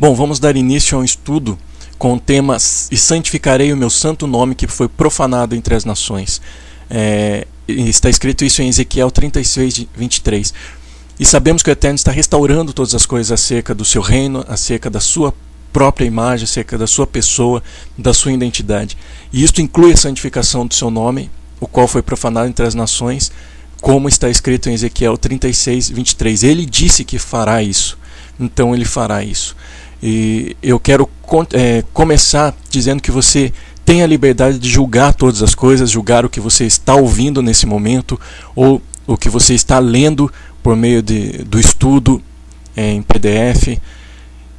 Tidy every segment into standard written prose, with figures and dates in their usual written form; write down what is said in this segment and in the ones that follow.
Bom, vamos dar início a um estudo com o tema "E santificarei o meu santo nome que foi profanado entre as nações". Está escrito isso em Ezequiel 36, 23. E sabemos que o Eterno está restaurando todas as coisas acerca do seu reino, acerca da sua própria imagem, acerca da sua pessoa, da sua identidade. E isto inclui a santificação do seu nome, o qual foi profanado entre as nações, como está escrito em Ezequiel 36, 23. Ele disse que fará isso, então ele fará isso. E eu quero começar dizendo que você tem a liberdade de julgar todas as coisas, julgar o que você está ouvindo nesse momento, ou o que você está lendo por meio do estudo em PDF.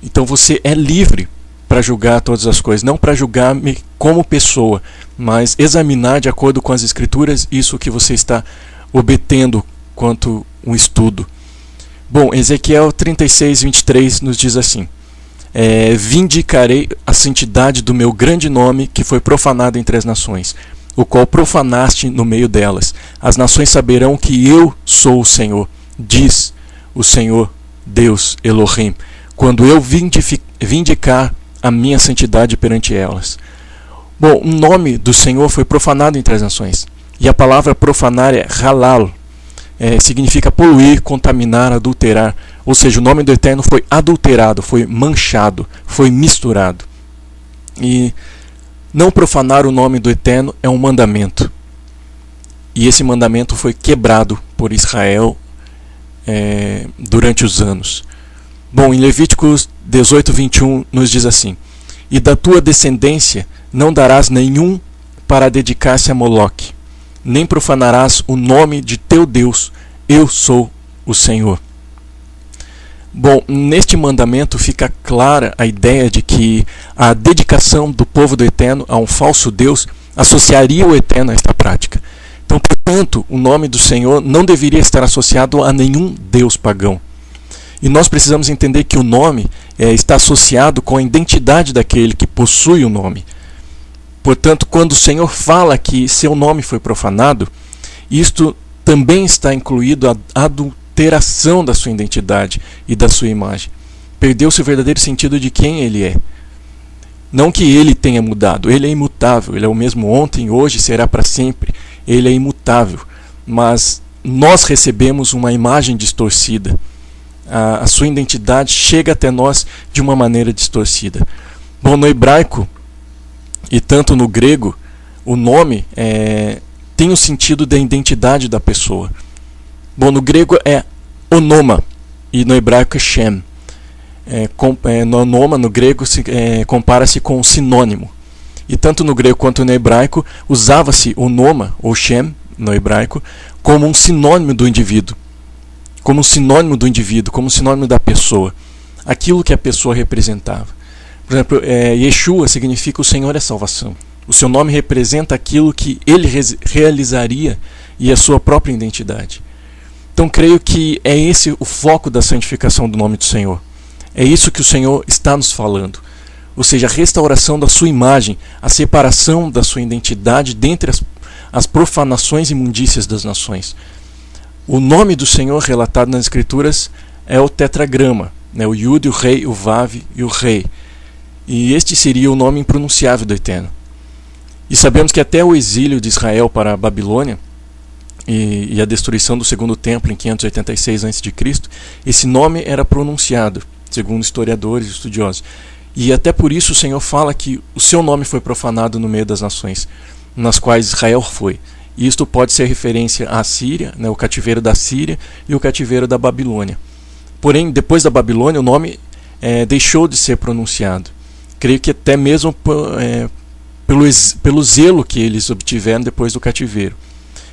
Então você é livre para julgar todas as coisas, não para julgar-me como pessoa, mas examinar de acordo com as Escrituras isso que você está obtendo quanto um estudo. Bom, Ezequiel 36, 23 nos diz assim: vindicarei a santidade do meu grande nome que foi profanado entre as nações, o qual profanaste no meio delas. As nações saberão que eu sou o Senhor, diz o Senhor Deus Elohim, quando eu vindicar a minha santidade perante elas. Bom, o nome do Senhor foi profanado entre as nações. E a palavra profanar é halal. Significa poluir, contaminar, adulterar. Ou seja, o nome do Eterno foi adulterado, foi manchado, foi misturado. E não profanar o nome do Eterno é um mandamento. E esse mandamento foi quebrado por Israel durante os anos. Bom, em Levíticos 18, 21 nos diz assim: e da tua descendência não darás nenhum para dedicar-se a Moloque, nem profanarás o nome de teu Deus, eu sou o Senhor. Bom, neste mandamento fica clara a ideia de que a dedicação do povo do Eterno a um falso Deus associaria o Eterno a esta prática. Então, portanto, o nome do Senhor não deveria estar associado a nenhum Deus pagão. E nós precisamos entender que o nome está associado com a identidade daquele que possui o nome. Portanto, quando o Senhor fala que seu nome foi profanado, isto também está incluído a adulteração da sua identidade e da sua imagem. Perdeu-se o verdadeiro sentido de quem ele é. Não que ele tenha mudado, ele é imutável, ele é o mesmo ontem, hoje, será para sempre. Ele é imutável, mas nós recebemos uma imagem distorcida. A sua identidade chega até nós de uma maneira distorcida. Bom, no hebraico e tanto no grego, o nome tem o sentido da identidade da pessoa. Bom, no grego é onoma e no hebraico é shem. No onoma, no grego, compara-se com um sinônimo. E tanto no grego quanto no hebraico usava-se onoma ou shem no hebraico como um sinônimo do indivíduo. Como um sinônimo do indivíduo, como um sinônimo da pessoa, aquilo que a pessoa representava. Por exemplo, Yeshua significa o Senhor é salvação. O seu nome representa aquilo que ele realizaria e a sua própria identidade. Então creio que é esse o foco da santificação do nome do Senhor. É isso que o Senhor está nos falando. Ou seja, a restauração da sua imagem, a separação da sua identidade dentre as profanações e imundícias das nações. O nome do Senhor relatado nas Escrituras é o tetragrama, o Yud, o Rei, o Vav e o Rei. E este seria o nome impronunciável do Eterno. E sabemos que até o exílio de Israel para a Babilônia e a destruição do segundo templo em 586 a.C., esse nome era pronunciado, segundo historiadores e estudiosos. E até por isso o Senhor fala que o seu nome foi profanado no meio das nações, nas quais Israel foi. E isto pode ser referência à Síria, o cativeiro da Síria e o cativeiro da Babilônia. Porém, depois da Babilônia, o nome deixou de ser pronunciado. Creio que até mesmo pelo zelo que eles obtiveram depois do cativeiro.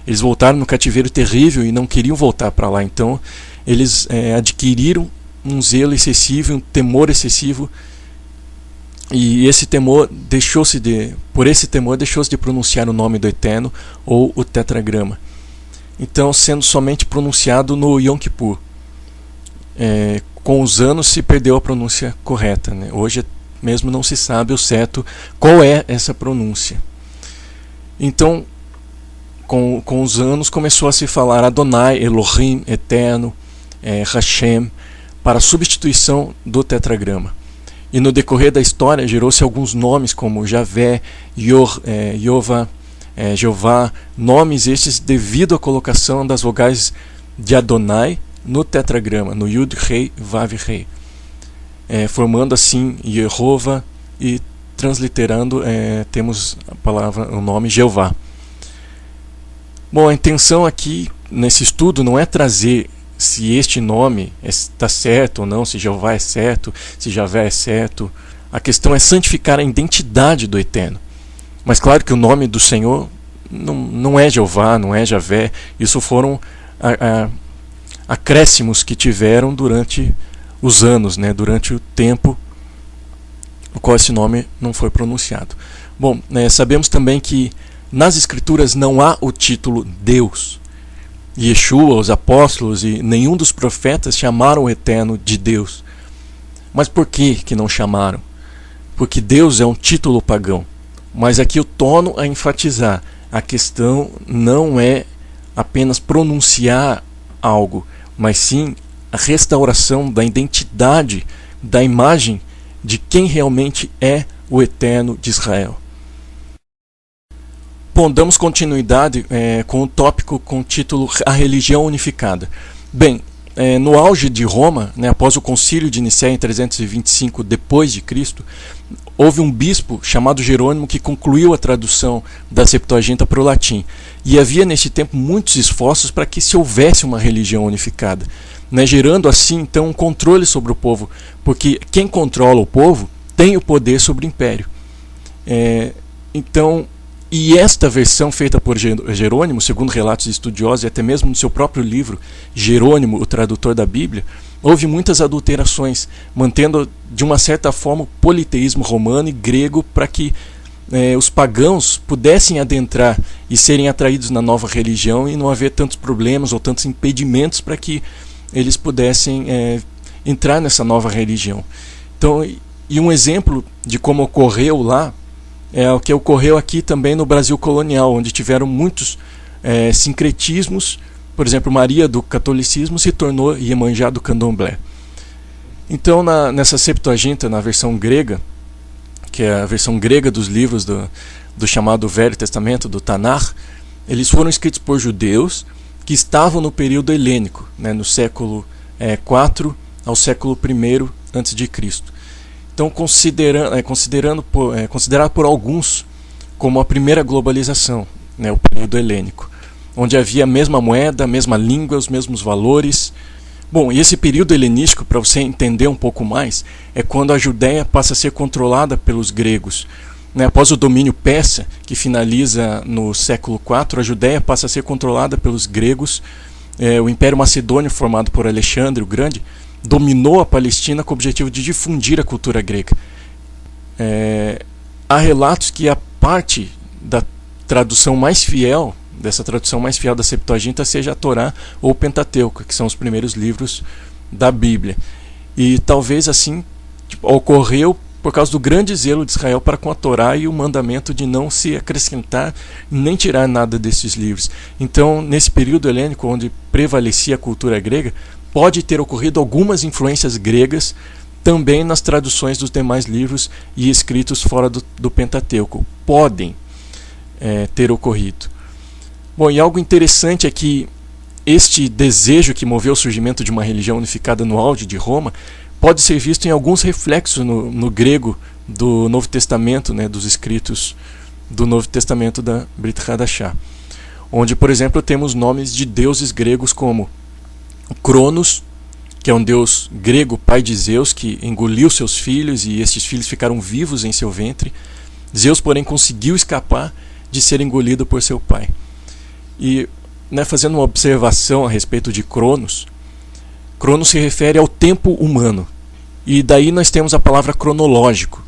Eles voltaram no cativeiro terrível e não queriam voltar para lá. Então, eles adquiriram um zelo excessivo, um temor excessivo. E esse temor por esse temor deixou-se de pronunciar o nome do Eterno ou o tetragrama. Então, sendo somente pronunciado no Yom Kippur. Com os anos se perdeu a pronúncia correta. Hoje mesmo não se sabe ao certo qual é essa pronúncia. Então, com os anos começou a se falar Adonai, Elohim, Eterno, Hashem, para a substituição do tetragrama. E no decorrer da história gerou-se alguns nomes como Javé, Jeová, nomes estes devido à colocação das vogais de Adonai no tetragrama, no Yud, Rei, Vav, Rei, formando assim Yehová, e transliterando temos a palavra, o nome Jeová. Bom, a intenção aqui nesse estudo não é trazer se este nome está certo ou não, se Jeová é certo, se Javé é certo. A questão é santificar a identidade do Eterno. Mas claro que o nome do Senhor não é Jeová, não é Javé. Isso foram acréscimos que tiveram durante os anos, né, durante o tempo no qual esse nome não foi pronunciado. Bom, sabemos também que nas Escrituras não há o título Deus. Yeshua, os apóstolos e nenhum dos profetas chamaram o Eterno de Deus. Mas por que não chamaram? Porque Deus é um título pagão. Mas aqui eu torno a enfatizar, a questão não é apenas pronunciar algo, mas sim a restauração da identidade, da imagem de quem realmente é o Eterno de Israel. Bom, damos continuidade com o tópico com o título A Religião Unificada. Bem, no auge de Roma, após o concílio de Nicéia em 325 depois de Cristo, houve um bispo chamado Jerônimo que concluiu a tradução da Septuaginta para o latim. E havia neste tempo muitos esforços para que se houvesse uma religião unificada, gerando assim então um controle sobre o povo, porque quem controla o povo tem o poder sobre o império. E esta versão feita por Jerônimo, segundo relatos de estudiosos e até mesmo no seu próprio livro, Jerônimo, o tradutor da Bíblia, houve muitas adulterações, mantendo de uma certa forma o politeísmo romano e grego para que os pagãos pudessem adentrar e serem atraídos na nova religião e não haver tantos problemas ou tantos impedimentos para que eles pudessem entrar nessa nova religião. Então, e um exemplo de como ocorreu lá é o que ocorreu aqui também no Brasil colonial, onde tiveram muitos sincretismos. Por exemplo, Maria do catolicismo se tornou Iemanjá do candomblé. Então, nessa Septuaginta, na versão grega, que é a versão grega dos livros do chamado Velho Testamento, do Tanar, eles foram escritos por judeus que estavam no período helênico, no século IV ao século I a.C. Então, considerado por alguns como a primeira globalização, o período helênico, onde havia a mesma moeda, a mesma língua, os mesmos valores. Bom, e esse período helenístico, para você entender um pouco mais, é quando a Judéia passa a ser controlada pelos gregos. Após o domínio persa, que finaliza no século IV, a Judéia passa a ser controlada pelos gregos. O Império Macedônio, formado por Alexandre o Grande, dominou a Palestina com o objetivo de difundir a cultura grega. Há relatos que a parte da tradução mais fiel, dessa tradução mais fiel da Septuaginta, seja a Torá ou o Pentateuco, que são os primeiros livros da Bíblia. E talvez assim ocorreu por causa do grande zelo de Israel para com a Torá e o mandamento de não se acrescentar nem tirar nada desses livros. Então, nesse período helênico, onde prevalecia a cultura grega, pode ter ocorrido algumas influências gregas também nas traduções dos demais livros e escritos fora do Pentateuco. Podem ter ocorrido. Bom, e algo interessante é que este desejo que moveu o surgimento de uma religião unificada no auge de Roma pode ser visto em alguns reflexos no grego do Novo Testamento, dos escritos do Novo Testamento da Brit Hadashah, onde, por exemplo, temos nomes de deuses gregos como Cronos, que é um deus grego, pai de Zeus, que engoliu seus filhos e estes filhos ficaram vivos em seu ventre. Zeus, porém, conseguiu escapar de ser engolido por seu pai. E, fazendo uma observação a respeito de Cronos, Cronos se refere ao tempo humano. E daí nós temos a palavra cronológico.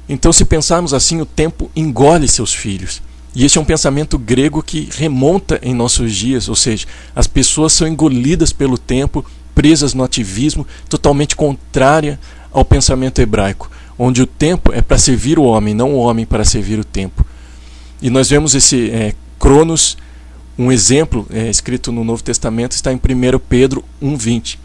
Então, se pensarmos assim, o tempo engole seus filhos. E este é um pensamento grego que remonta em nossos dias, ou seja, as pessoas são engolidas pelo tempo, presas no ativismo, totalmente contrária ao pensamento hebraico, onde o tempo é para servir o homem, não o homem para servir o tempo. E nós vemos esse Cronos, um exemplo escrito no Novo Testamento, está em 1 Pedro 1,20,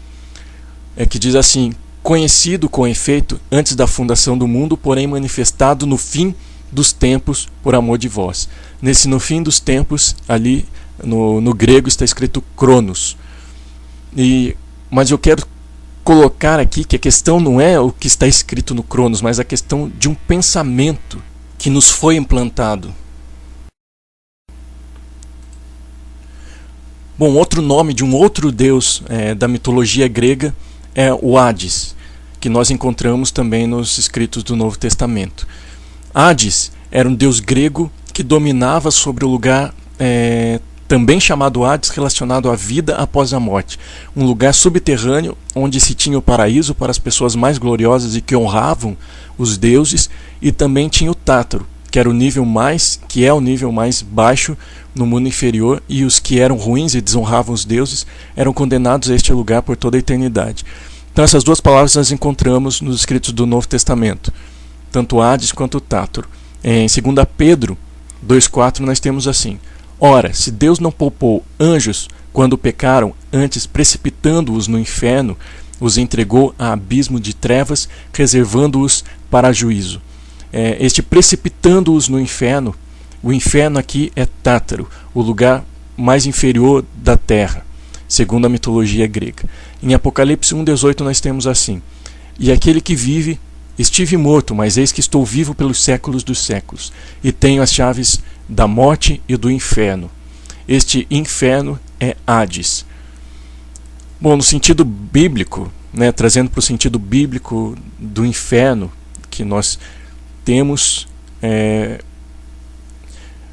que diz assim: conhecido com efeito antes da fundação do mundo, porém manifestado no fim dos tempos por amor de vós. Nesse no fim dos tempos, ali no grego está escrito Cronos. Mas eu quero colocar aqui que a questão não é o que está escrito no Cronos, mas a questão de um pensamento que nos foi implantado. Bom, outro nome de um outro deus da mitologia grega é o Hades, que nós encontramos também nos escritos do Novo Testamento. Hades era um deus grego que dominava sobre o lugar também chamado Hades, relacionado à vida após a morte. Um lugar subterrâneo onde se tinha o paraíso para as pessoas mais gloriosas e que honravam os deuses, e também tinha o Tártaro, que era o nível mais baixo no mundo inferior, e os que eram ruins e desonravam os deuses eram condenados a este lugar por toda a eternidade. Então essas duas palavras nós encontramos nos escritos do Novo Testamento, tanto Hades quanto o Tártaro. Em 2 Pedro 2,4 nós temos assim: ora, se Deus não poupou anjos quando pecaram, antes precipitando-os no inferno, os entregou a abismo de trevas, reservando-os para juízo. Este precipitando-os no inferno, o inferno aqui é Tártaro, o lugar mais inferior da terra, segundo a mitologia grega. Em Apocalipse 1,18 nós temos assim: e aquele que vive, estive morto, mas eis que estou vivo pelos séculos dos séculos, e tenho as chaves da morte e do inferno. Este inferno é Hades. Bom, no sentido bíblico, trazendo para o sentido bíblico do inferno que nós temos,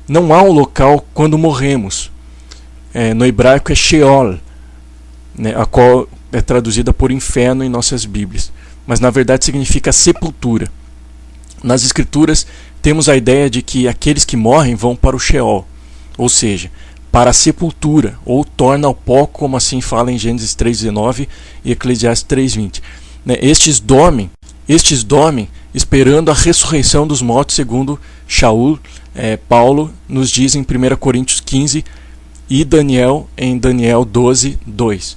não há um local quando morremos. No hebraico é Sheol, a qual é traduzida por inferno em nossas Bíblias, mas na verdade significa sepultura. Nas Escrituras temos a ideia de que aqueles que morrem vão para o Sheol, ou seja, para a sepultura, ou torna ao pó, como assim fala em Gênesis 3,19 e Eclesiastes 3,20. Estes dormem esperando a ressurreição dos mortos, segundo Shaul, Paulo nos diz em 1 Coríntios 15 e Daniel em Daniel 12:2.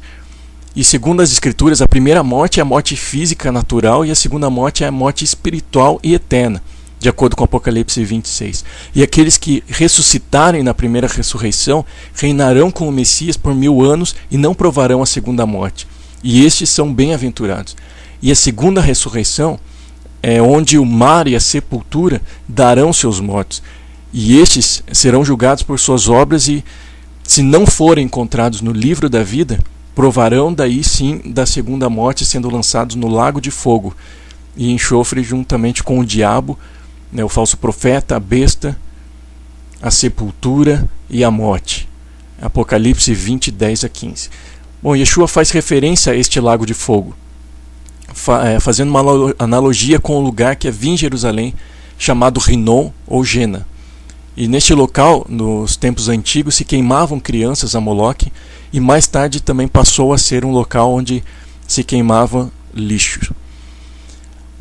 E segundo as Escrituras, a primeira morte é a morte física natural e a segunda morte é a morte espiritual e eterna, de acordo com Apocalipse 26. E aqueles que ressuscitarem na primeira ressurreição reinarão com o Messias por 1000 anos e não provarão a segunda morte. E estes são bem-aventurados. E a segunda ressurreição é onde o mar e a sepultura darão seus mortos. E estes serão julgados por suas obras e, se não forem encontrados no livro da vida, provarão daí sim da segunda morte, sendo lançados no lago de fogo e enxofre juntamente com o diabo, o falso profeta, a besta, a sepultura e a morte. Apocalipse 20, 10 a 15. Bom, Yeshua faz referência a este lago de fogo, fazendo uma analogia com o lugar que havia em Jerusalém, chamado Rinom ou Gena. E neste local, nos tempos antigos, se queimavam crianças a Moloque, e mais tarde também passou a ser um local onde se queimava lixo.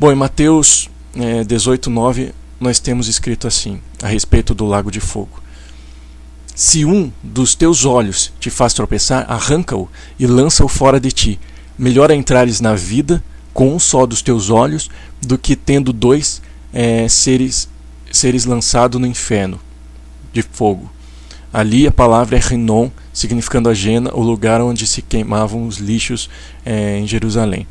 Bom, em Mateus 18:9 nós temos escrito assim, a respeito do lago de fogo: se um dos teus olhos te faz tropeçar, arranca-o e lança-o fora de ti. Melhor é entrares na vida com um só dos teus olhos, do que tendo dois seres lançado no inferno de fogo. Ali a palavra é Rinom, significando a Gena, o lugar onde se queimavam os lixos em Jerusalém.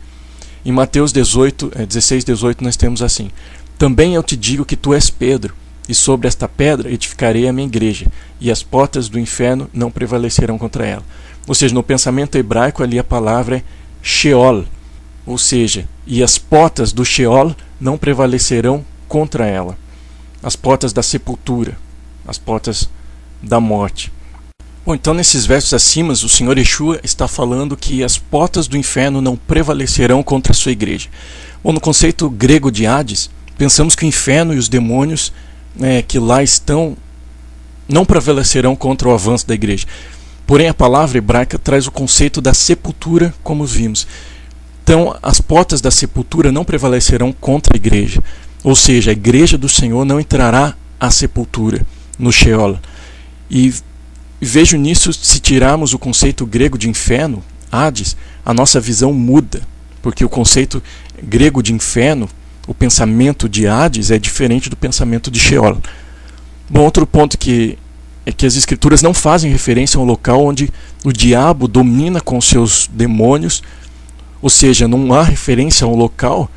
Em Mateus 16:18 nós temos assim: também eu te digo que tu és Pedro, e sobre esta pedra edificarei a minha igreja, e as portas do inferno não prevalecerão contra ela. Ou seja, no pensamento hebraico ali a palavra é Sheol, ou seja, e as portas do Sheol não prevalecerão contra ela. As portas da sepultura, as portas da morte. Bom, então nesses versos acima, o Senhor Yeshua está falando que as portas do inferno não prevalecerão contra a sua igreja. Bom, no conceito grego de Hades, pensamos que o inferno e os demônios que lá estão não prevalecerão contra o avanço da igreja. Porém, a palavra hebraica traz o conceito da sepultura, como vimos. Então, as portas da sepultura não prevalecerão contra a igreja. Ou seja, a igreja do Senhor não entrará à sepultura, no Sheol. E vejo nisso, se tirarmos o conceito grego de inferno, Hades, a nossa visão muda. porque o conceito grego de inferno, o pensamento de Hades é diferente do pensamento de Sheol. Bom, outro ponto é que as escrituras não fazem referência a um local onde o diabo domina com seus demônios, ou seja, não há referência a um local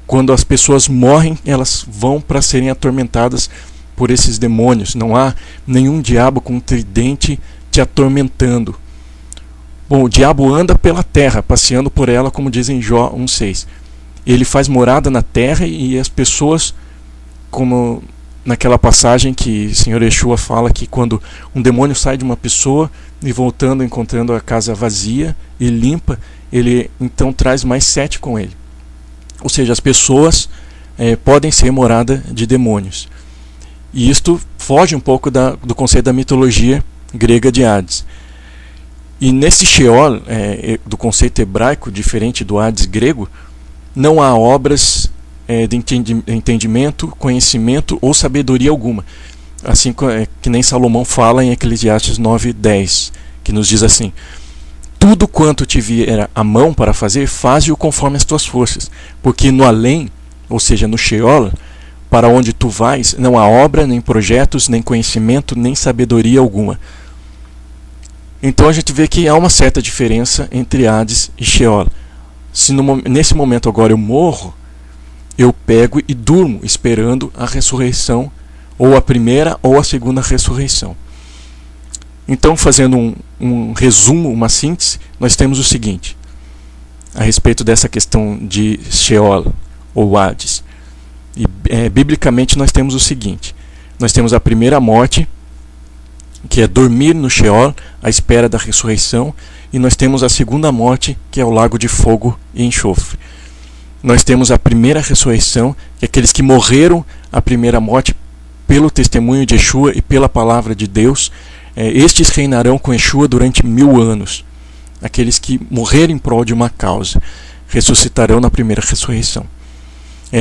quando as pessoas morrem, elas vão para serem atormentadas por esses demônios. Não há nenhum diabo com um tridente te atormentando. Bom, o diabo anda pela terra, passeando por ela, como diz em Jó 1,6. Ele faz morada na terra e as pessoas, como naquela passagem que o Senhor Yeshua fala que quando um demônio sai de uma pessoa e voltando, encontrando a casa vazia e limpa, ele então traz mais 7 com ele. Ou seja, as pessoas podem ser morada de demônios. E isto foge um pouco do conceito da mitologia grega de Hades. E nesse Sheol, do conceito hebraico, diferente do Hades grego, não há obras de entendimento, conhecimento ou sabedoria alguma. Assim que nem Salomão fala em Eclesiastes 9:10, que nos diz assim: tudo quanto te vier a mão para fazer, faze-o conforme as tuas forças, porque no além, ou seja, no Sheol, para onde tu vais, não há obra, nem projetos, nem conhecimento, nem sabedoria alguma. Então a gente vê que há uma certa diferença entre Hades e Sheol. Se nesse momento agora eu morro, eu pego e durmo esperando a ressurreição, ou a primeira ou a segunda ressurreição. Então, fazendo um resumo, uma síntese, nós temos o seguinte, a respeito dessa questão de Sheol ou Hades. E, biblicamente nós temos o seguinte: nós temos a primeira morte, que é dormir no Sheol, à espera da ressurreição, e nós temos a segunda morte, que é o lago de fogo e enxofre. Nós temos a primeira ressurreição, que é aqueles que morreram a primeira morte pelo testemunho de Yeshua e pela palavra de Deus. Estes reinarão com Yeshua durante 1000 anos. Aqueles que morreram em prol de uma causa ressuscitarão na primeira ressurreição.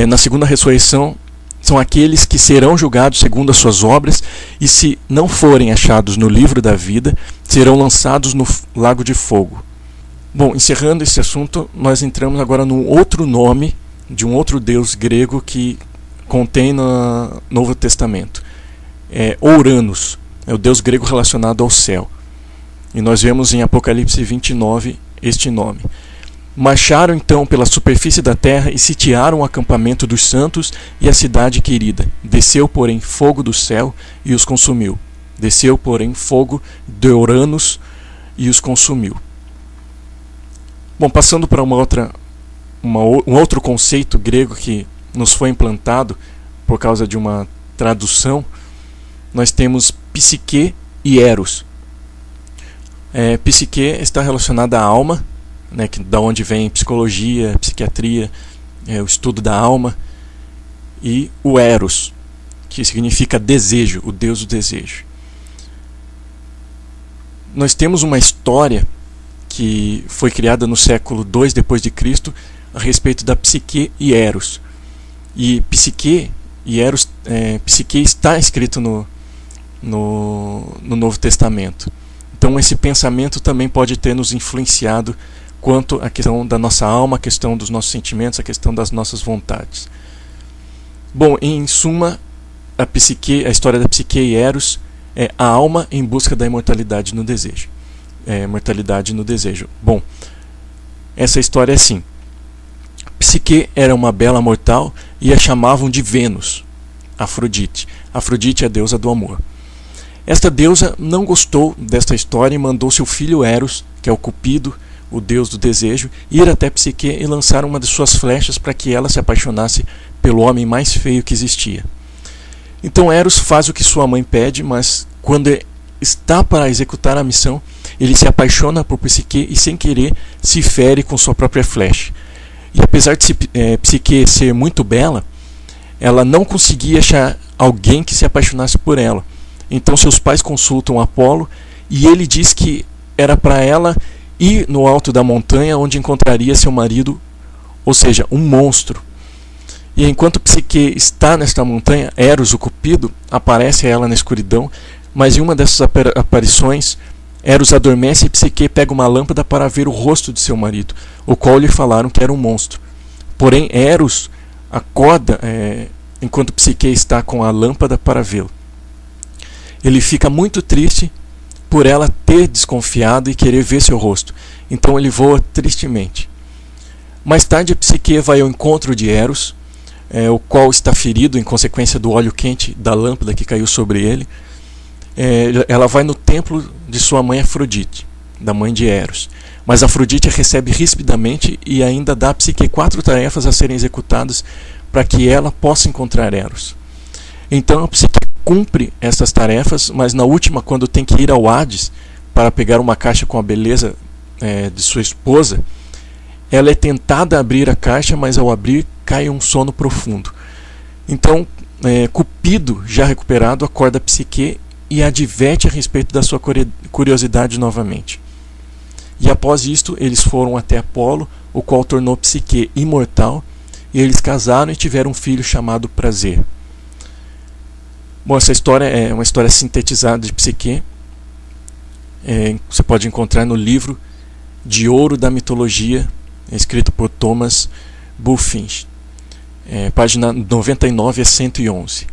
Na segunda ressurreição, são aqueles que serão julgados segundo as suas obras, e se não forem achados no livro da vida, serão lançados no lago de fogo. Bom, encerrando esse assunto, nós entramos agora num outro nome de um outro deus grego que contém no Novo Testamento. Ouranos, é o deus grego relacionado ao céu. E nós vemos em Apocalipse 29 este nome. Marcharam então pela superfície da terra e sitiaram o acampamento dos santos e a cidade querida. Desceu, porém, fogo do céu e os consumiu. Desceu, porém, fogo de Ouranos e os consumiu. Bom, passando para um outro conceito grego que nos foi implantado por causa de uma tradução, nós temos psique e eros. Psique está relacionada à alma, da onde vem psicologia, psiquiatria, o estudo da alma, e o eros, que significa desejo, o deus do desejo. Nós temos uma história que foi criada no século II depois de Cristo a respeito da psique e eros. E psique e eros, psique está escrito no Novo Testamento. Então esse pensamento também pode ter nos influenciado quanto à questão da nossa alma, a questão dos nossos sentimentos, a questão das nossas vontades. Bom, em suma, a história da psique e eros é a alma em busca da imortalidade no desejo. Mortalidade no desejo. Bom, essa história é assim. Psique era uma bela mortal e a chamavam de Vênus, Afrodite. Afrodite é a deusa do amor. Esta deusa não gostou desta história e mandou seu filho Eros, que é o Cupido, o deus do desejo, ir até Psique e lançar uma de suas flechas para que ela se apaixonasse pelo homem mais feio que existia. Então Eros faz o que sua mãe pede, mas quando está para executar a missão, ele se apaixona por Psique e, sem querer, se fere com sua própria flecha. E apesar de Psique ser muito bela, ela não conseguia achar alguém que se apaixonasse por ela. Então seus pais consultam Apolo e ele diz que era para ela ir no alto da montanha onde encontraria seu marido, ou seja, um monstro. E enquanto Psique está nesta montanha, Eros, o Cupido, aparece a ela na escuridão, mas em uma dessas aparições Eros adormece e Psique pega uma lâmpada para ver o rosto de seu marido, o qual lhe falaram que era um monstro. Porém, Eros acorda enquanto Psique está com a lâmpada para vê-lo. Ele fica muito triste por ela ter desconfiado e querer ver seu rosto. Então ele voa tristemente. Mais tarde, Psique vai ao encontro de Eros, o qual está ferido em consequência do óleo quente da lâmpada que caiu sobre ele. Ela vai no templo de sua mãe Afrodite, da mãe de Eros. Mas Afrodite a recebe rispidamente e ainda dá a Psique 4 tarefas a serem executadas para que ela possa encontrar Eros. Então a Psique cumpre essas tarefas, mas na última, quando tem que ir ao Hades para pegar uma caixa com a beleza de sua esposa, ela é tentada a abrir a caixa, mas ao abrir cai um sono profundo. Então Cupido, já recuperado, acorda a Psique e adverte a respeito da sua curiosidade novamente. E após isto, eles foram até Apolo, o qual tornou Psique imortal, e eles casaram e tiveram um filho chamado Prazer. Bom, essa história é uma história sintetizada de Psique. Você pode encontrar no livro De Ouro da Mitologia, escrito por Thomas Bulfinch. Página 99 a 111.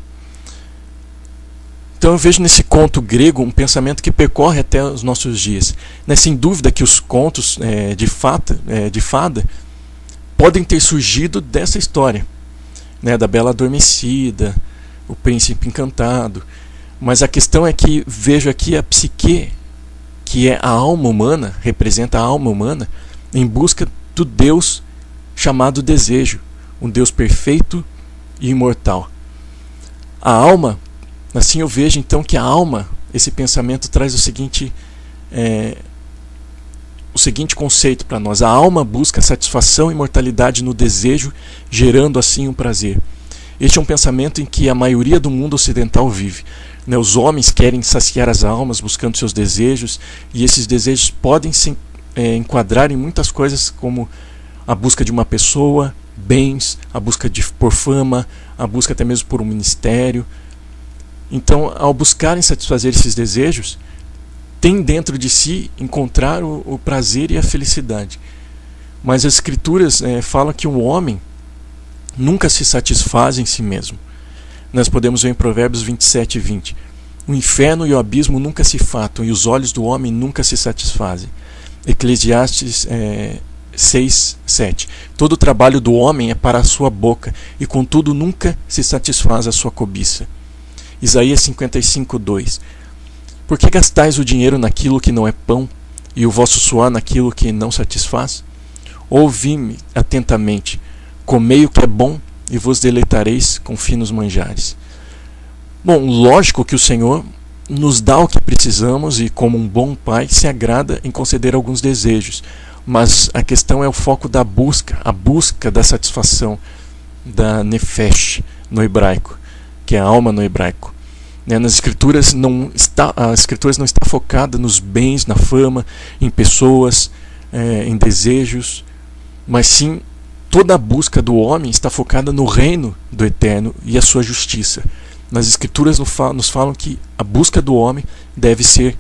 Então eu vejo nesse conto grego um pensamento que percorre até os nossos dias. Sem dúvida que os contos de fada podem ter surgido dessa história, da Bela Adormecida, o Príncipe Encantado. Mas a questão é que vejo aqui a Psique, que é a alma humana, representa a alma humana, em busca do Deus chamado desejo, um Deus perfeito e imortal. A alma, assim eu vejo então que a alma, esse pensamento traz o seguinte conceito para nós. A alma busca satisfação e imortalidade no desejo, gerando assim um prazer. Este é um pensamento em que a maioria do mundo ocidental vive. Os homens querem saciar as almas buscando seus desejos, e esses desejos podem se enquadrar em muitas coisas, como a busca de uma pessoa, bens, a busca por fama, a busca até mesmo por um ministério. Então, ao buscarem satisfazer esses desejos, tem dentro de si encontrar o prazer e a felicidade. Mas as Escrituras falam que o homem nunca se satisfaz em si mesmo. Nós podemos ver em Provérbios 27 e 20. O inferno e o abismo nunca se fatam, e os olhos do homem nunca se satisfazem. Eclesiastes 6, 7. Todo o trabalho do homem é para a sua boca, e contudo nunca se satisfaz a sua cobiça. Isaías 55, 2. Por que gastais o dinheiro naquilo que não é pão, e o vosso suor naquilo que não satisfaz? Ouvi-me atentamente, comei o que é bom, e vos deleitareis com finos manjares. Bom, lógico que o Senhor nos dá o que precisamos e, como um bom pai, se agrada em conceder alguns desejos. Mas a questão é o foco da busca, a busca da satisfação, da nefesh no hebraico, que é a alma no hebraico. Nas Escrituras as Escrituras não está focada nos bens, na fama, em pessoas, em desejos, mas sim toda a busca do homem está focada no reino do Eterno e a sua justiça. Nas Escrituras nos falam que a busca do homem deve ser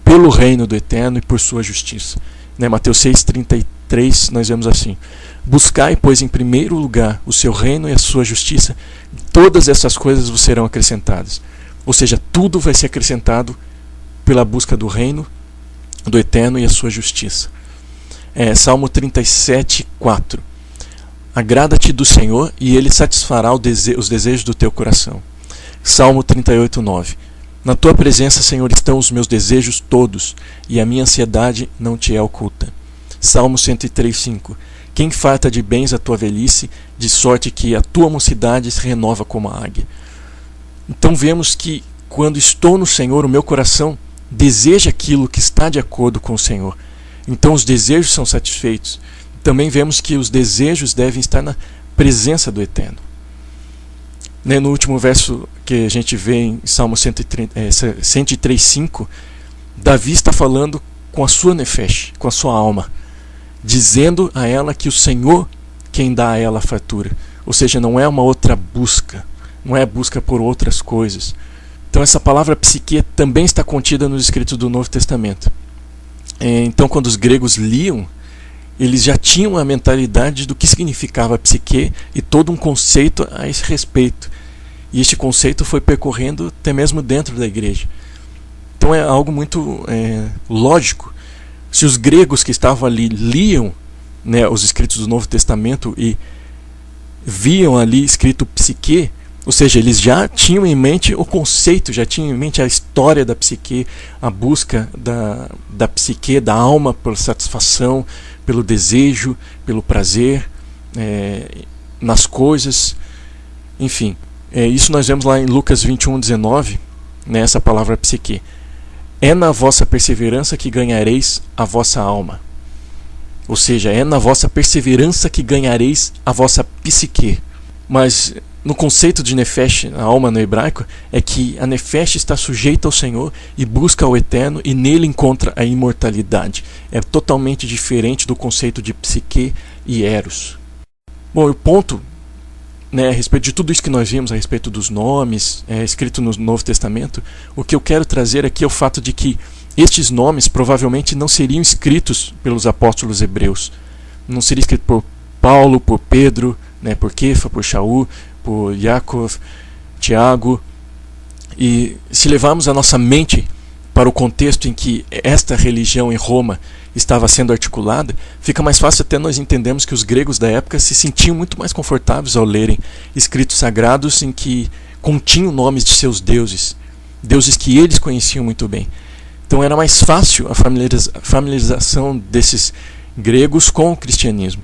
pelo reino do Eterno e por sua justiça. Mateus 6,33 nós vemos assim: buscai, pois, em primeiro lugar o seu reino e a sua justiça, todas essas coisas vos serão acrescentadas. Ou seja, tudo vai ser acrescentado pela busca do reino do Eterno e a sua justiça. Salmo 37, 4. Agrada-te do Senhor e Ele satisfará os desejos do teu coração. Salmo 38, 9. Na tua presença, Senhor, estão os meus desejos todos, e a minha ansiedade não te é oculta. Salmo 103, 5. Quem farta de bens a tua velhice, de sorte que a tua mocidade se renova como a águia. Então vemos que quando estou no Senhor, o meu coração deseja aquilo que está de acordo com o Senhor. Então os desejos são satisfeitos. Também vemos que os desejos devem estar na presença do Eterno. No último verso que a gente vê em Salmo 103, 5, Davi está falando com a sua nefesh, com a sua alma, dizendo a ela que o Senhor quem dá a ela a fartura. Ou seja, não é uma outra busca, não é a busca por outras coisas, Então essa palavra psique também está contida nos escritos do Novo Testamento. Então quando os gregos liam, eles já tinham a mentalidade do que significava psique e todo um conceito a esse respeito. E este conceito foi percorrendo até mesmo dentro da igreja. Então é algo muito lógico. Se os gregos que estavam ali liam, né, os escritos do Novo Testamento e viam ali escrito psique, ou seja, eles já tinham em mente o conceito, já tinham em mente a história da psique, a busca da psique, da alma pela satisfação, pelo desejo, pelo prazer nas coisas, enfim. Isso nós vemos lá em Lucas 21:19, né, essa palavra psique. É na vossa perseverança que ganhareis a vossa alma. Ou seja, é na vossa perseverança que ganhareis a vossa psique. Mas no conceito de nefesh, a alma no hebraico, é que a nefesh está sujeita ao Senhor e busca o eterno e nele encontra a imortalidade. É totalmente diferente do conceito de psique e eros. Bom, o ponto, né, a respeito de tudo isso que nós vimos, a respeito dos nomes, escrito no Novo Testamento, o que eu quero trazer aqui é o fato de que estes nomes provavelmente não seriam escritos pelos apóstolos hebreus. Não seria escrito por Paulo, por Pedro, né, por Kefa, por Shaul, por Yaakov, Tiago. E se levarmos a nossa mente para o contexto em que esta religião em Roma estava sendo articulada, fica mais fácil até nós entendermos que os gregos da época se sentiam muito mais confortáveis ao lerem escritos sagrados em que continham nomes de seus deuses, deuses que eles conheciam muito bem. Então era mais fácil a familiarização desses gregos com o cristianismo,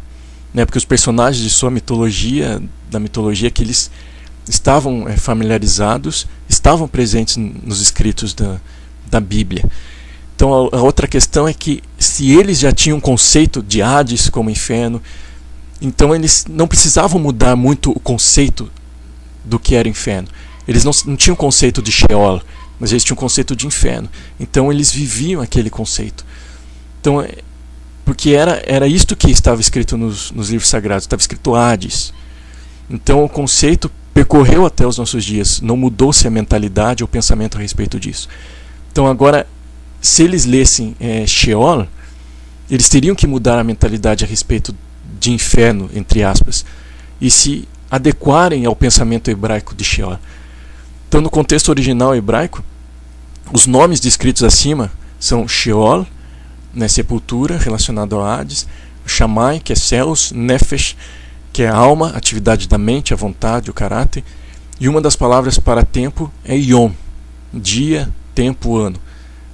né? Porque os personagens de sua mitologia, da mitologia que eles estavam familiarizados, estavam presentes nos escritos da Bíblia. Então a outra questão é que se eles já tinham um conceito de Hades como inferno, então eles não precisavam mudar muito o conceito do que era inferno. Eles não tinham conceito de Sheol, mas eles tinham um conceito de inferno. Então eles viviam aquele conceito. Então, porque era isto que estava escrito nos livros sagrados, estava escrito Hades. Então o conceito percorreu até os nossos dias, não mudou-se a mentalidade ou o pensamento a respeito disso. Então agora, se eles lessem Sheol, eles teriam que mudar a mentalidade a respeito de inferno, entre aspas, e se adequarem ao pensamento hebraico de Sheol. Então, no contexto original hebraico, os nomes descritos acima são Sheol, né, sepultura, relacionado a Hades, Shammai, que é céus, Nefesh, que é a alma, a atividade da mente, a vontade, o caráter, e uma das palavras para tempo é Yom, dia, tempo, ano.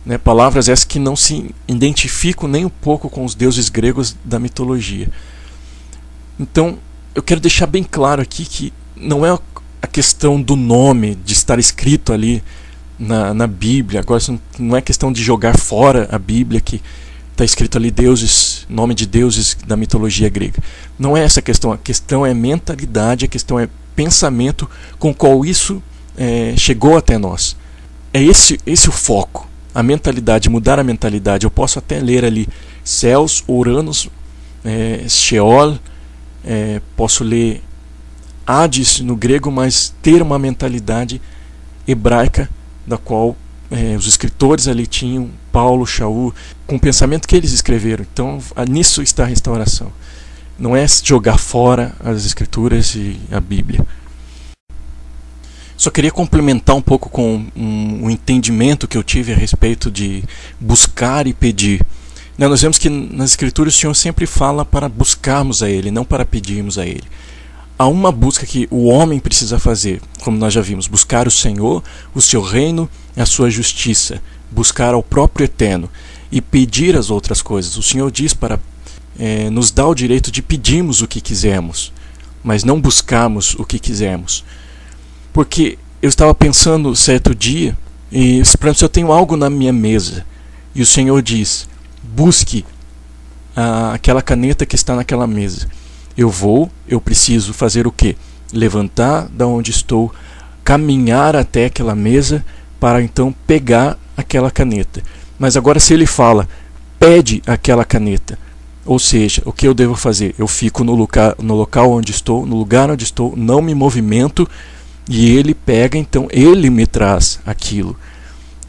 Né, palavras essas que não se identificam nem um pouco com os deuses gregos da mitologia. Então, eu quero deixar bem claro aqui que não é a questão do nome, de estar escrito ali na Bíblia. Agora não é questão de jogar fora a Bíblia, que está escrito ali deuses, nome de deuses da mitologia grega. Não é essa a questão é mentalidade, a questão é pensamento com o qual isso chegou até nós. É esse o foco, a mentalidade, mudar a mentalidade. Eu posso até ler ali céus, Uranus, Sheol, posso ler Hades no grego, mas ter uma mentalidade hebraica da qual os escritores ali tinham, Paulo, Shaul, com o pensamento que eles escreveram. Então nisso está a restauração. Não é jogar fora as escrituras e a Bíblia. Só queria complementar um pouco com um entendimento que eu tive a respeito de buscar e pedir. Nós vemos que nas escrituras o Senhor sempre fala para buscarmos a Ele, não para pedirmos a Ele. Há uma busca que o homem precisa fazer, como nós já vimos: buscar o Senhor, o seu reino e a sua justiça, buscar ao próprio eterno e pedir as outras coisas. O Senhor diz para nos dar o direito de pedirmos o que quisermos, mas não buscarmos o que quisermos. Porque eu estava pensando certo dia, e por exemplo, se eu tenho algo na minha mesa e o Senhor diz: busque aquela caneta que está naquela mesa. Eu preciso fazer o quê? Levantar da onde estou, caminhar até aquela mesa para então pegar aquela caneta. Mas agora se ele fala, pede aquela caneta, ou seja, o que eu devo fazer? Eu fico no local onde estou, no lugar onde estou, não me movimento E ele pega, então, ele me traz aquilo.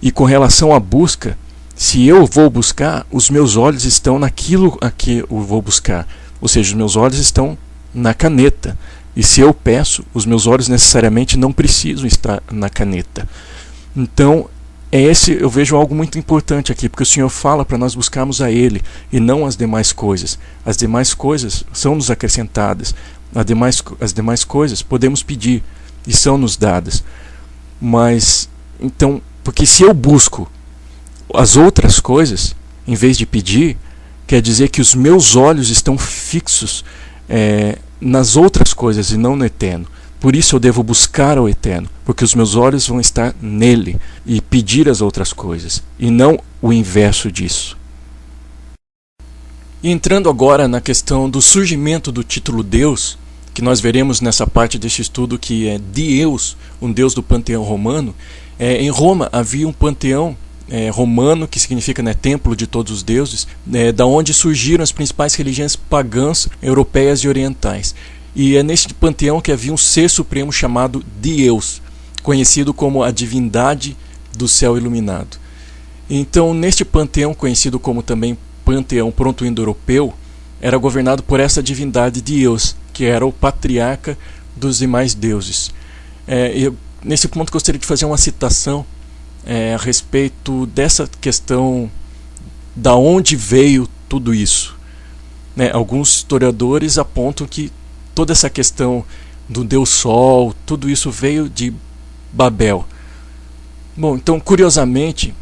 E com relação à busca, se eu vou buscar, os meus olhos estão naquilo a que eu vou buscar. Ou seja, os meus olhos estão na caneta. E se eu peço, os meus olhos necessariamente não precisam estar na caneta. Então, eu vejo algo muito importante aqui, porque o Senhor fala para nós buscarmos a Ele e não as demais coisas. As demais coisas são nos acrescentadas. As demais coisas podemos pedir e são nos dadas. Mas, então, porque se eu busco as outras coisas, em vez de pedir, quer dizer que os meus olhos estão fixos nas outras coisas e não no eterno. Por isso eu devo buscar o eterno, porque os meus olhos vão estar nele e pedir as outras coisas, e não o inverso disso. E entrando agora na questão do surgimento do título Deus, que nós veremos nessa parte deste estudo que é Deus, um Deus do panteão romano. Em Roma havia um panteão romano, que significa templo de todos os deuses, da onde surgiram as principais religiões pagãs europeias e orientais. E é neste panteão que havia um ser supremo chamado Deus, conhecido como a divindade do céu iluminado. Então, neste panteão, conhecido como também panteão proto-indo-europeu, era governado por essa divindade Deus, que era o patriarca dos demais deuses. Nesse ponto gostaria de fazer uma citação a respeito dessa questão da onde veio tudo isso. Alguns historiadores apontam que toda essa questão do Deus Sol, tudo isso veio de Babel. Bom, então, curiosamente,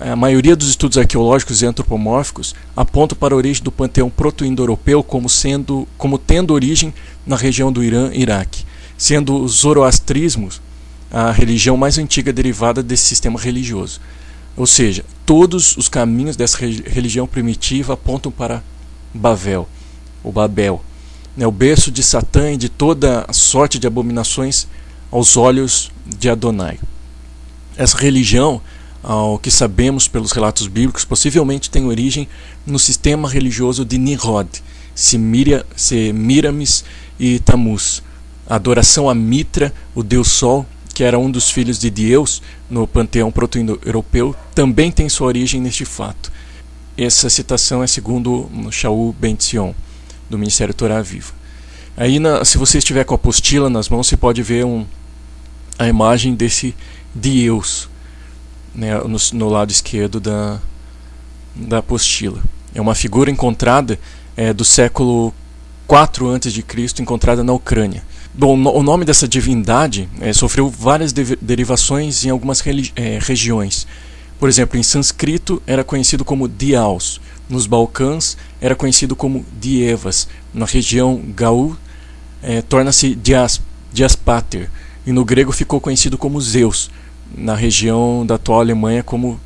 a maioria dos estudos arqueológicos e antropomórficos apontam para a origem do panteão proto-indo-europeu como tendo origem na região do Irã e Iraque, sendo o zoroastrismo a religião mais antiga derivada desse sistema religioso. Ou seja, todos os caminhos dessa religião primitiva apontam para Babel, o berço de Satã e de toda a sorte de abominações aos olhos de Adonai. Essa religião, ao que sabemos pelos relatos bíblicos, possivelmente tem origem no sistema religioso de Nimrod, Semiramis e Tamuz. A adoração a Mitra, o deus Sol, que era um dos filhos de Deus no panteão proto-indo-europeu, também tem sua origem neste fato. Essa citação é segundo Shaul Ben Tzion, do Ministério Torá Viva. Aí, se você estiver com a apostila nas mãos, você pode ver a imagem desse Deus, no lado esquerdo da apostila. É uma figura encontrada do século IV a.C., encontrada na Ucrânia. Bom, o nome dessa divindade sofreu várias derivações em algumas regiões. Por exemplo, em sânscrito era conhecido como Diaos, nos Balcãs era conhecido como Dievas, na região Gaul torna-se Diaspater, e no grego ficou conhecido como Zeus, na região da atual Alemanha como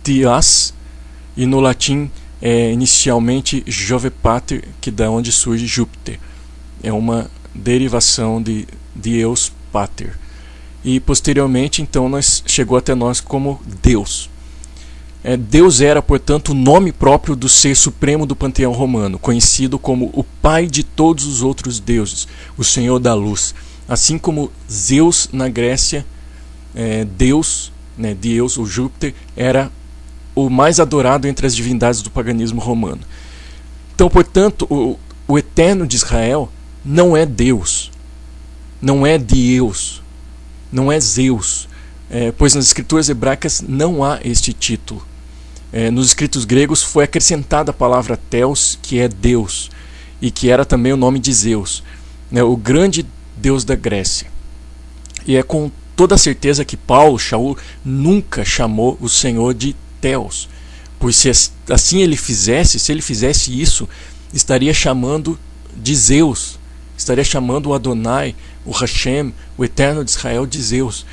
Thias, e no latim inicialmente Jove Pater, que da onde surge Júpiter. É uma derivação de Deus Pater. E posteriormente, então, chegou até nós como Deus. Deus era, portanto, o nome próprio do ser supremo do panteão romano, conhecido como o pai de todos os outros deuses, o Senhor da Luz. Assim como Zeus na Grécia, Deus, ou Júpiter, era o mais adorado entre as divindades do paganismo romano. Então, portanto, o Eterno de Israel não é Deus, não é Deus, não é Zeus, pois nas escrituras hebraicas não há este título. Nos escritos gregos foi acrescentada a palavra Theos, que é Deus, e que era também o nome de Zeus, o grande Deus da Grécia. E é com toda certeza que Shaul, nunca chamou o Senhor de Theos, pois se assim ele fizesse isso, estaria chamando de Zeus, estaria chamando o Adonai, o Hashem, o Eterno de Israel, de Zeus.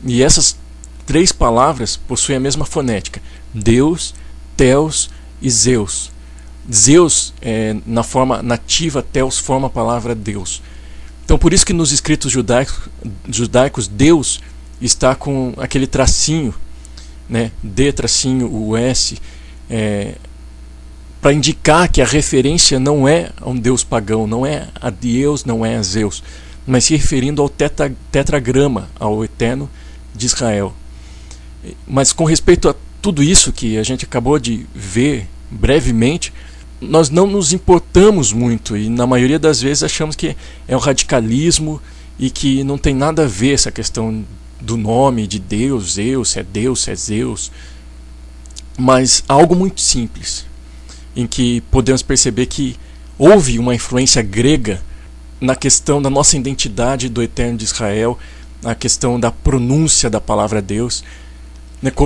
E essas três palavras possuem a mesma fonética: Deus, Theos e Zeus. Zeus, na forma nativa, Theos forma a palavra Deus. Então, por isso que nos escritos judaicos Deus está com aquele tracinho, D tracinho, o S, para indicar que a referência não é a um Deus pagão, não é a Deus, não é a Zeus, mas se referindo ao tetragrama, ao Eterno de Israel. Mas com respeito a tudo isso que a gente acabou de ver brevemente, nós não nos importamos muito e na maioria das vezes achamos que é um radicalismo e que não tem nada a ver essa questão do nome de Deus, se é Zeus, mas algo muito simples, em que podemos perceber que houve uma influência grega na questão da nossa identidade do Eterno de Israel, na questão da pronúncia da palavra Deus.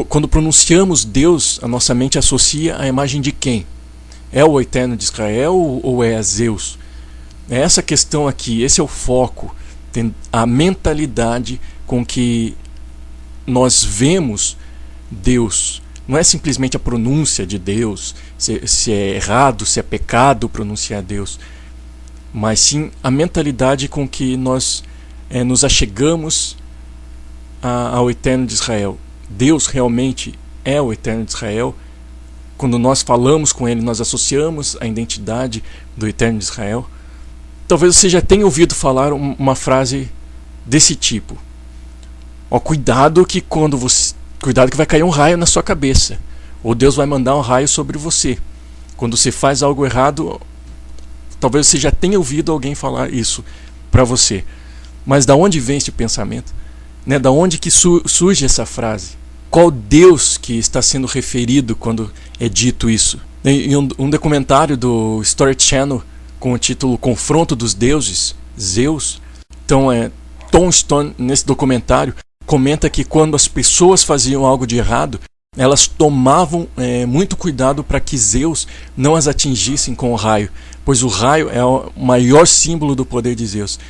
Quando pronunciamos Deus, a nossa mente associa a imagem de quem? É o Eterno de Israel ou é Zeus? É essa questão aqui, esse é o foco, a mentalidade com que nós vemos Deus. Não é simplesmente a pronúncia de Deus, se é errado, se é pecado pronunciar Deus, mas sim a mentalidade com que nós nos achegamos ao Eterno de Israel. Deus realmente é o Eterno de Israel. Quando nós falamos com Ele, nós associamos a identidade do Eterno de Israel. Talvez você já tenha ouvido falar uma frase desse tipo: cuidado que vai cair um raio na sua cabeça, ou Deus vai mandar um raio sobre você. Quando você faz algo errado, talvez você já tenha ouvido alguém falar isso para você. Mas da onde vem esse pensamento? Da onde que surge essa frase? Qual Deus que está sendo referido quando é dito isso? Em um documentário do Story Channel com o título Confronto dos Deuses, Zeus, então Tom Stone, nesse documentário, comenta que quando as pessoas faziam algo de errado, elas tomavam muito cuidado para que Zeus não as atingissem com o raio, pois o raio é o maior símbolo do poder de Zeus.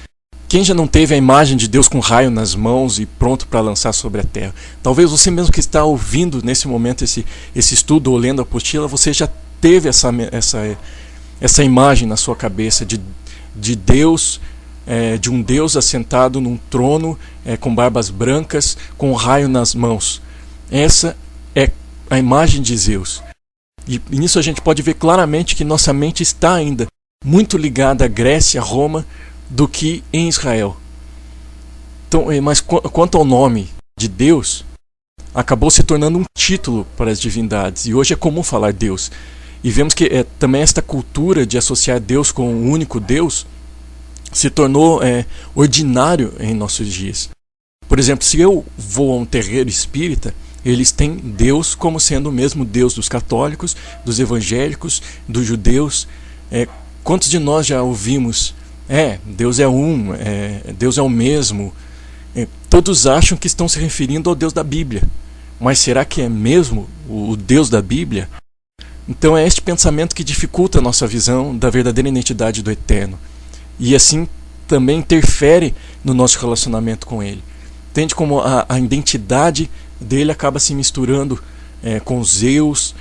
Quem já não teve a imagem de Deus com raio nas mãos e pronto para lançar sobre a terra? Talvez você mesmo que está ouvindo nesse momento esse estudo ou lendo a apostila, você já teve essa imagem na sua cabeça de Deus, de um Deus assentado num trono com barbas brancas, com um raio nas mãos. Essa é a imagem de Zeus. E nisso a gente pode ver claramente que nossa mente está ainda muito ligada à Grécia, a Roma, do que em Israel. Então, mas quanto ao nome de Deus, acabou se tornando um título para as divindades, e hoje é comum falar Deus. E vemos que também esta cultura de associar Deus com um único Deus se tornou ordinário em nossos dias. Por exemplo, se eu vou a um terreiro espírita, eles têm Deus como sendo o mesmo Deus dos católicos, dos evangélicos, dos judeus. Quantos de nós já ouvimos Deus é Deus é o mesmo? Todos acham que estão se referindo ao Deus da Bíblia, mas será que é mesmo o Deus da Bíblia? Então é este pensamento que dificulta a nossa visão da verdadeira identidade do Eterno, e assim também interfere no nosso relacionamento com Ele. Entende como a identidade dele acaba se misturando com Zeus,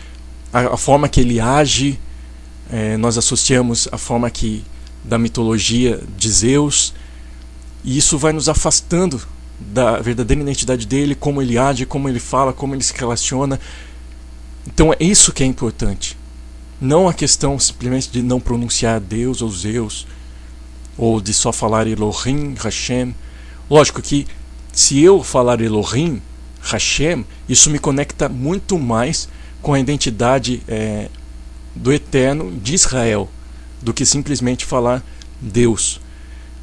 a forma que ele age, nós associamos a forma da mitologia de Zeus, e isso vai nos afastando da verdadeira identidade dele, como ele age, como ele fala, como ele se relaciona. Então é isso que é importante, não a questão simplesmente de não pronunciar Deus ou Zeus, ou de só falar Elohim, Hashem. Lógico que se eu falar Elohim, Hashem, isso me conecta muito mais com a identidade do Eterno de Israel, do que simplesmente falar Deus.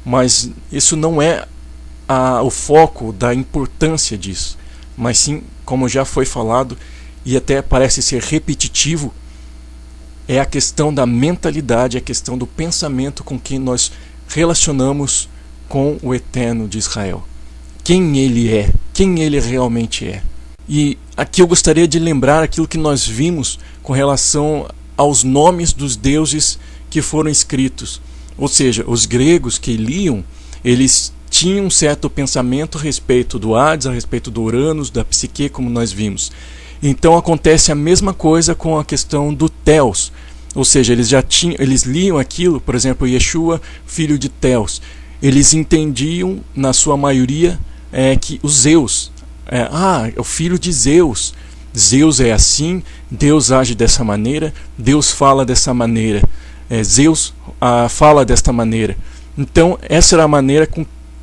Mas isso não é o foco da importância disso, mas sim, como já foi falado e até parece ser repetitivo, é a questão da mentalidade, a questão do pensamento com que nós relacionamos com o Eterno de Israel. Quem ele é, quem ele realmente é. E aqui eu gostaria de lembrar aquilo que nós vimos com relação aos nomes dos deuses que foram escritos. Ou seja, os gregos que liam, eles tinham um certo pensamento a respeito do Hades, a respeito do Uranus, da Psique, como nós vimos. Então acontece a mesma coisa com a questão do Theos. Ou seja, eles liam aquilo, por exemplo, Yeshua, filho de Theos. Eles entendiam, na sua maioria, que o Zeus, é o filho de Zeus. Zeus é assim, Deus age dessa maneira, Deus fala dessa maneira, Zeus fala desta maneira. Então essa era a maneira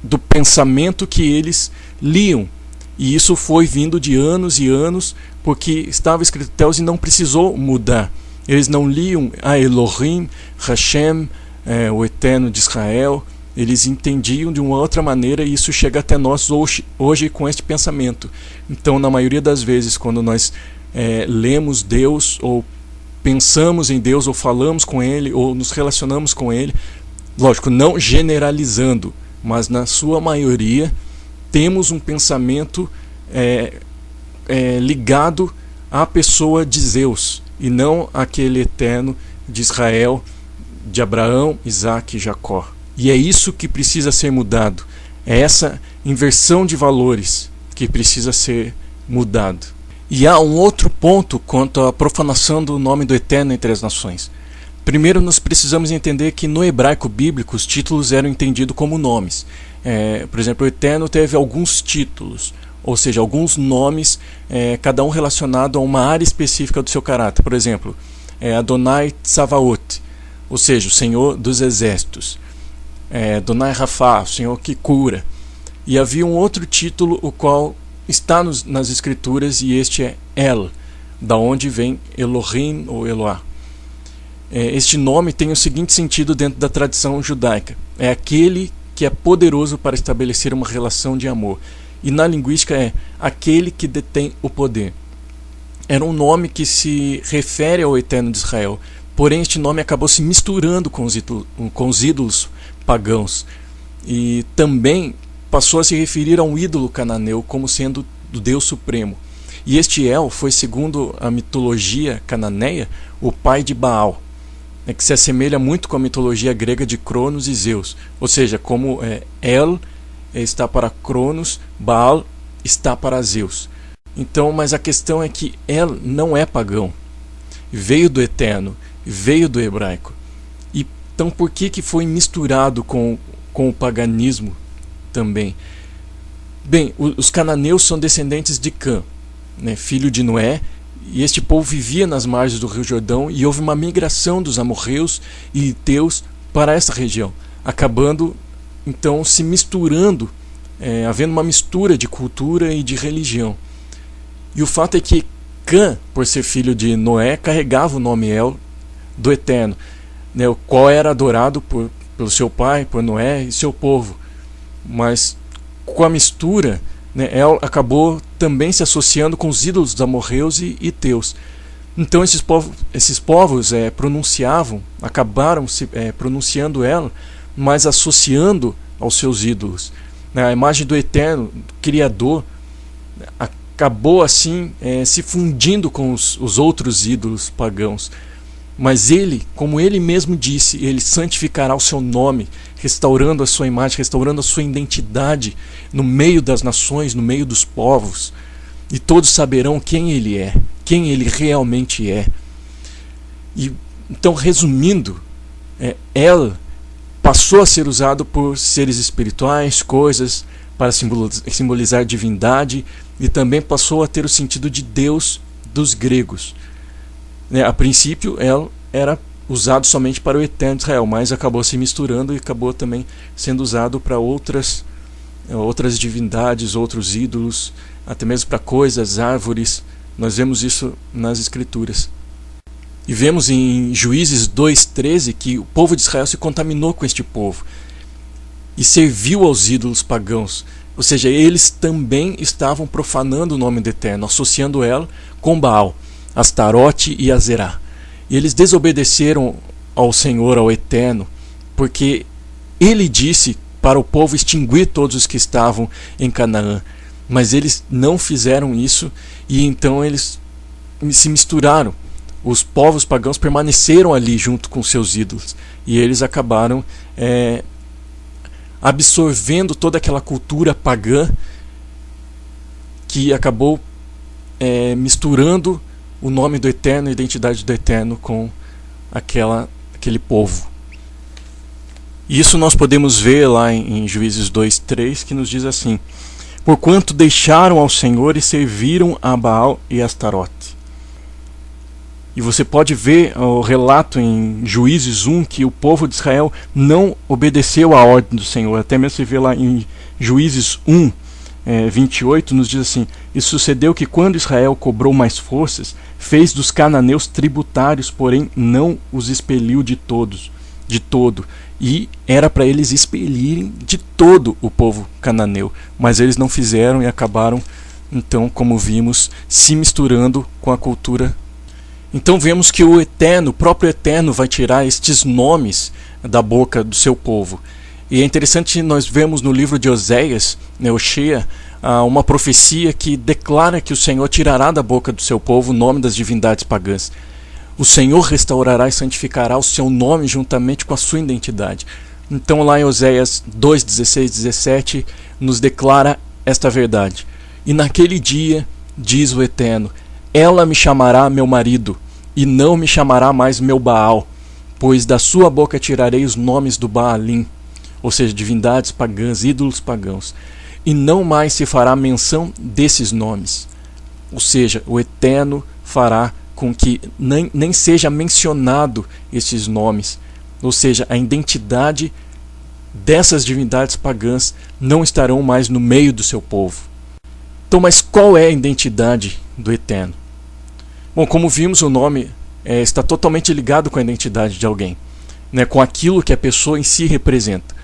do pensamento que eles liam. E isso foi vindo de anos e anos, porque estava escrito até e não precisou mudar. Eles não liam a Elohim, Hashem, o Eterno de Israel. Eles entendiam de uma outra maneira, e isso chega até nós hoje com este pensamento. Então, na maioria das vezes, quando nós lemos Deus, ou pensamos em Deus, ou falamos com Ele, ou nos relacionamos com Ele, lógico, não generalizando, mas na sua maioria, temos um pensamento ligado à pessoa de Zeus, e não aquele Eterno de Israel, de Abraão, Isaac e Jacó. E é isso que precisa ser mudado. É essa inversão de valores que precisa ser mudado. E há um outro ponto quanto à profanação do nome do Eterno entre as nações. Primeiro, nós precisamos entender que no hebraico bíblico os títulos eram entendidos como nomes. Por exemplo, o Eterno teve alguns títulos, ou seja, alguns nomes, cada um relacionado a uma área específica do seu caráter. Por exemplo, Adonai Tsavaot, ou seja, o Senhor dos Exércitos. Adonai Rafa, o Senhor que cura. E havia um outro título, o qual está nas Escrituras, e este é El, da onde vem Elohim ou Eloá. Este nome tem o seguinte sentido dentro da tradição judaica: é aquele que é poderoso para estabelecer uma relação de amor. E na linguística é aquele que detém o poder. Era um nome que se refere ao Eterno de Israel, porém este nome acabou se misturando com os ídolos pagãos, e também passou a se referir a um ídolo cananeu como sendo do Deus Supremo. E este El foi, segundo a mitologia cananeia, o pai de Baal, que se assemelha muito com a mitologia grega de Cronos e Zeus. Ou seja, como El está para Cronos, Baal está para Zeus. Então, mas a questão é que El não é pagão. Veio do Eterno, veio do hebraico. E então por que foi misturado com o paganismo também? Bem, os cananeus são descendentes de Cã, filho de Noé, e este povo vivia nas margens do Rio Jordão, e houve uma migração dos amorreus e heteus para essa região, acabando então se misturando, havendo uma mistura de cultura e de religião. E o fato é que Cã, por ser filho de Noé, carregava o nome El do Eterno, o qual era adorado pelo seu pai, por Noé e seu povo. Mas com a mistura, El acabou também se associando com os ídolos dos amorreus e heteus. Então esses povos acabaram se pronunciando ela, mas associando aos seus ídolos. A imagem do Eterno, do Criador, acabou assim se fundindo com os outros ídolos pagãos. Mas ele, como ele mesmo disse, ele santificará o seu nome, restaurando a sua imagem, restaurando a sua identidade no meio das nações, no meio dos povos. E todos saberão quem ele é, quem ele realmente é. E, então, resumindo, ela passou a ser usado por seres espirituais, coisas para simbolizar divindade, e também passou a ter o sentido de Deus dos gregos. A princípio, ela era usado somente para o Eterno de Israel, mas acabou se misturando e acabou também sendo usado para outras divindades, outros ídolos, até mesmo para coisas, árvores. Nós vemos isso nas Escrituras. E vemos em Juízes 2:13 que o povo de Israel se contaminou com este povo e serviu aos ídolos pagãos. Ou seja, eles também estavam profanando o nome do Eterno, associando ela com Baal, Astarote e Azerá. E eles desobedeceram ao Senhor, ao Eterno, porque ele disse para o povo extinguir todos os que estavam em Canaã. Mas eles não fizeram isso, e então eles se misturaram. Os povos pagãos permaneceram ali junto com seus ídolos, e eles acabaram absorvendo toda aquela cultura pagã, que acabou misturando o nome do Eterno, a identidade do Eterno com aquele povo. Isso nós podemos ver lá em Juízes 2:3, que nos diz assim: porquanto deixaram ao Senhor e serviram a Baal e Astarote. E você pode ver o relato em Juízes 1 que o povo de Israel não obedeceu à ordem do Senhor. Até mesmo se vê lá em Juízes 1, 28, nos diz assim: e sucedeu que quando Israel cobrou mais forças, fez dos cananeus tributários, porém não os expeliu de todo. E era para eles expelirem de todo o povo cananeu, mas eles não fizeram e acabaram, então, como vimos, se misturando com a cultura. Então vemos que o Eterno, o próprio Eterno, vai tirar estes nomes da boca do seu povo. E é interessante, nós vemos no livro de Oséias, Oshea, uma profecia que declara que o Senhor tirará da boca do seu povo o nome das divindades pagãs. O Senhor restaurará e santificará o seu nome juntamente com a sua identidade. Então lá em Oséias 2, 16, 17, nos declara esta verdade. E naquele dia, diz o Eterno, ela me chamará meu marido, e não me chamará mais meu Baal, pois da sua boca tirarei os nomes do Baalim, ou seja, divindades pagãs, ídolos pagãos, e não mais se fará menção desses nomes. Ou seja, o Eterno fará com que nem seja mencionado esses nomes, ou seja, a identidade dessas divindades pagãs não estarão mais no meio do seu povo. Então, mas qual é a identidade do Eterno? Bom, como vimos, o nome está totalmente ligado com a identidade de alguém, né, com aquilo que a pessoa em si representa.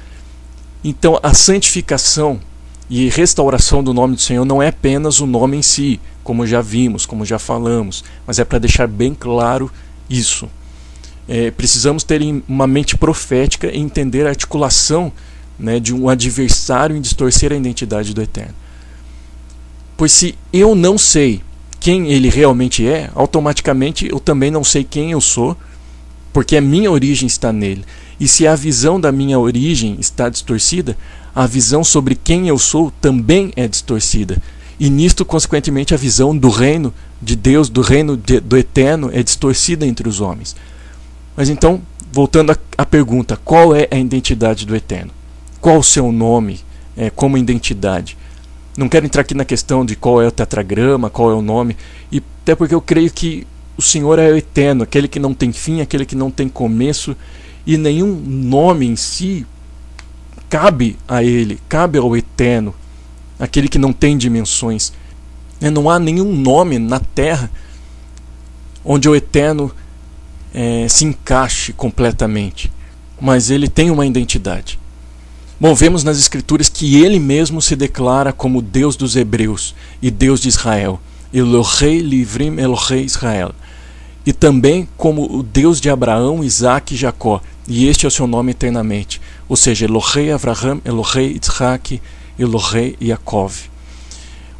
Então, a santificação e restauração do nome do Senhor não é apenas o nome em si, como já vimos, como já falamos, mas é para deixar bem claro isso. Precisamos ter uma mente profética e entender a articulação, né, de um adversário em distorcer a identidade do Eterno. Pois se eu não sei quem ele realmente é, automaticamente eu também não sei quem eu sou, porque a minha origem está nele. E se a visão da minha origem está distorcida, a visão sobre quem eu sou também é distorcida. E nisto, consequentemente, a visão do reino de Deus, do reino do Eterno, é distorcida entre os homens. Mas então, voltando à pergunta, qual é a identidade do Eterno? Qual o seu nome como identidade? Não quero entrar aqui na questão de qual é o tetragrama, qual é o nome, e até porque eu creio que o Senhor é o Eterno, aquele que não tem fim, aquele que não tem começo, e nenhum nome em si cabe a Ele, cabe ao Eterno, aquele que não tem dimensões. Não há nenhum nome na terra onde o Eterno se encaixe completamente, mas Ele tem uma identidade. Bom, vemos nas Escrituras que Ele mesmo se declara como Deus dos Hebreus e Deus de Israel, Elohei Livrim Elohei Israel, e também como o Deus de Abraão, Isaac e Jacó, e este é o seu nome eternamente, ou seja, Elohei Avraham, Elohei Isaac, Elohei Yaakov.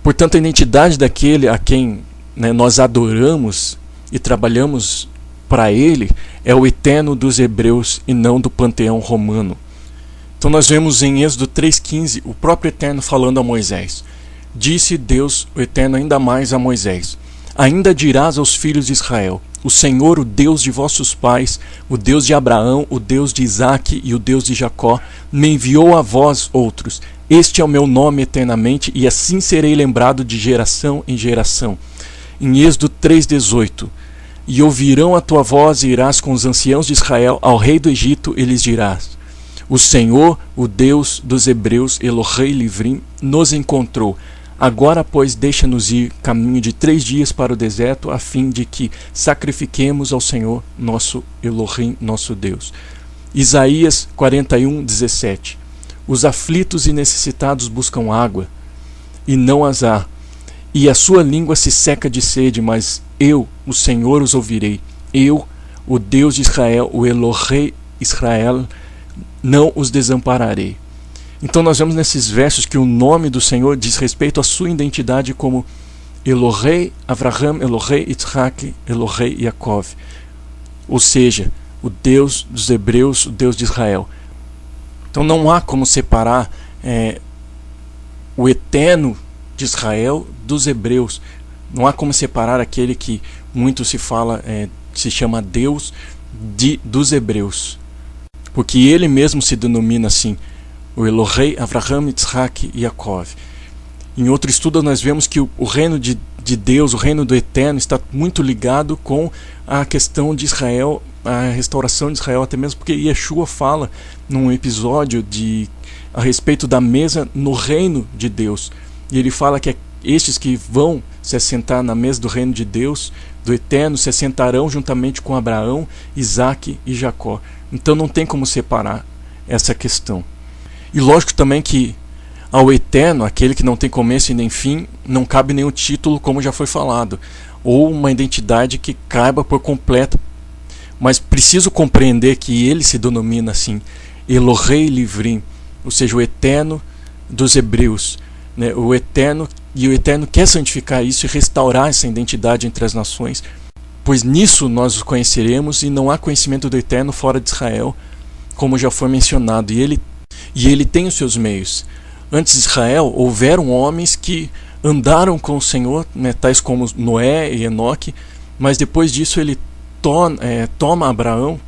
Portanto, a identidade daquele a quem, né, nós adoramos e trabalhamos para Ele é o Eterno dos Hebreus e não do panteão romano. Então nós vemos em Êxodo 3,15 o próprio Eterno falando a Moisés. Disse Deus, o Eterno, ainda mais a Moisés: ainda dirás aos filhos de Israel, o Senhor, o Deus de vossos pais, o Deus de Abraão, o Deus de Isaque e o Deus de Jacó, me enviou a vós outros. Este é o meu nome eternamente, e assim serei lembrado de geração em geração. Em Êxodo 3,18: e ouvirão a tua voz e irás com os anciãos de Israel ao rei do Egito e lhes dirás: o Senhor, o Deus dos Hebreus, Elohei Livrim, nos encontrou. Agora, pois, deixa-nos ir caminho de 3 dias para o deserto, a fim de que sacrifiquemos ao Senhor, nosso Elohim, nosso Deus. Isaías 41:17. Os aflitos e necessitados buscam água, e não as há, e a sua língua se seca de sede, mas eu, o Senhor, os ouvirei. Eu, o Deus de Israel, o Elohei Israel, não os desampararei. Então nós vemos nesses versos que o nome do Senhor diz respeito à sua identidade como Elohei Avraham, Elohei Isaac, Elohei Yaakov, ou seja, o Deus dos Hebreus, o Deus de Israel. Então não há como separar o Eterno de Israel dos Hebreus. Não há como separar aquele que muito se fala, se chama Deus dos Hebreus, porque ele mesmo se denomina assim, o Elohei Avraham, Isaac e Yaakov. Em outro estudo nós vemos que o reino de Deus, o reino do Eterno, está muito ligado com a questão de Israel, a restauração de Israel, até mesmo porque Yeshua fala num episódio a respeito da mesa no reino de Deus. E ele fala que estes que vão se assentar na mesa do reino de Deus, do Eterno, se assentarão juntamente com Abraão, Isaque e Jacó. Então não tem como separar essa questão. E lógico também que ao Eterno, aquele que não tem começo e nem fim, não cabe nenhum título, como já foi falado, ou uma identidade que caiba por completo. Mas preciso compreender que ele se denomina assim, Elohei Livrim, ou seja, o Eterno dos Hebreus, né? O Eterno quer santificar isso e restaurar essa identidade entre as nações, pois nisso nós o conheceremos, e não há conhecimento do Eterno fora de Israel, como já foi mencionado, e ele tem os seus meios. Antes de Israel, houveram homens que andaram com o Senhor, né, tais como Noé e Enoque, mas depois disso ele torna Abraão,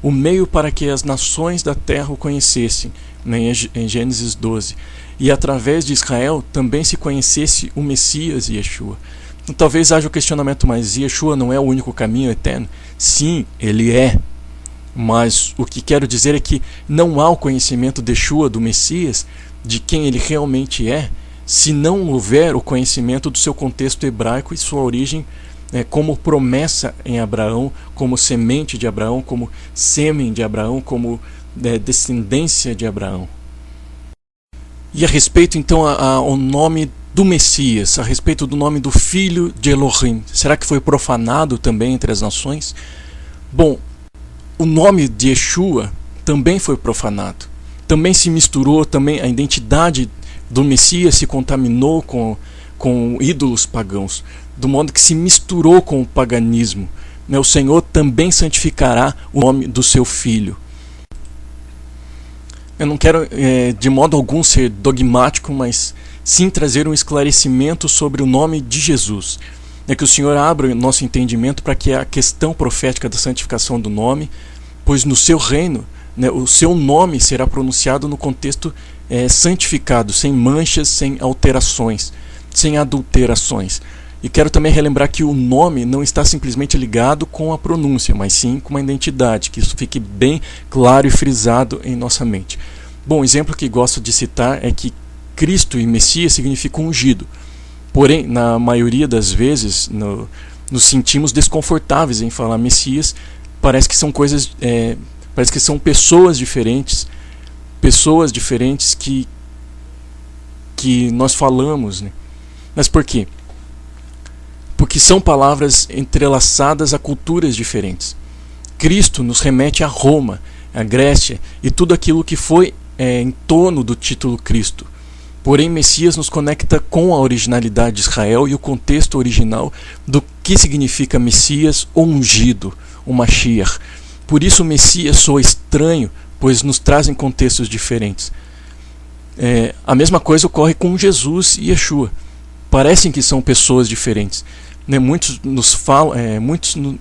o meio para que as nações da terra o conhecessem, né, em Gênesis 12. E através de Israel também se conhecesse o Messias, Yeshua. Então, talvez haja o questionamento, mas Yeshua não é o único caminho eterno? Sim, ele é. Mas o que quero dizer é que não há o conhecimento de Yeshua, do Messias, de quem ele realmente é, se não houver o conhecimento do seu contexto hebraico e sua origem, como promessa em Abraão, como semente de Abraão, como sêmen de Abraão, como descendência de Abraão. E a respeito então ao nome do Messias, a respeito do nome do Filho de Elohim, será que foi profanado também entre as nações? Bom, o nome de Yeshua também foi profanado, também se misturou, também a identidade do Messias se contaminou com ídolos pagãos, do modo que se misturou com o paganismo. O Senhor também santificará o nome do seu Filho. Eu não quero de modo algum ser dogmático, mas sim trazer um esclarecimento sobre o nome de Jesus. Que o Senhor abra o nosso entendimento para que a questão profética da santificação do nome, pois no seu reino, o seu nome será pronunciado no contexto santificado, sem manchas, sem alterações, sem adulterações. E quero também relembrar que o nome não está simplesmente ligado com a pronúncia, mas sim com uma identidade, que isso fique bem claro e frisado em nossa mente. Bom, o exemplo que gosto de citar é que Cristo e Messias significam ungido. Porém, na maioria das vezes, nos sentimos desconfortáveis em falar Messias. Parece que são parece que são pessoas diferentes que nós falamos, né? Mas por quê? Porque são palavras entrelaçadas a culturas diferentes. Cristo nos remete a Roma, a Grécia e tudo aquilo que foi em torno do título Cristo. Porém, Messias nos conecta com a originalidade de Israel e o contexto original do que significa Messias ou ungido, o Mashiach. Por isso o Messias soa estranho, pois nos trazem contextos diferentes. A mesma coisa ocorre com Jesus e Yeshua. Parecem que são pessoas diferentes. Muitos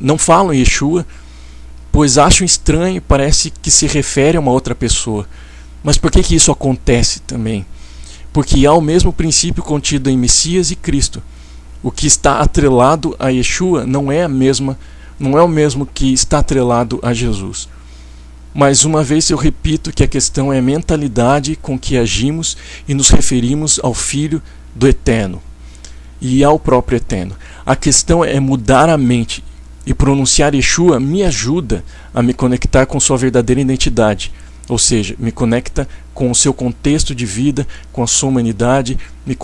não falam Yeshua, pois acham estranho e parece que se refere a uma outra pessoa. Mas por que isso acontece também? Porque há o mesmo princípio contido em Messias e Cristo. O que está atrelado a Yeshua não é o mesmo que está atrelado a Jesus. Mais uma vez eu repito que a questão é a mentalidade com que agimos e nos referimos ao Filho do Eterno e ao próprio Eterno. A questão é mudar a mente, e pronunciar Yeshua me ajuda a me conectar com sua verdadeira identidade, ou seja, me conecta com o seu contexto de vida, com a sua humanidade, me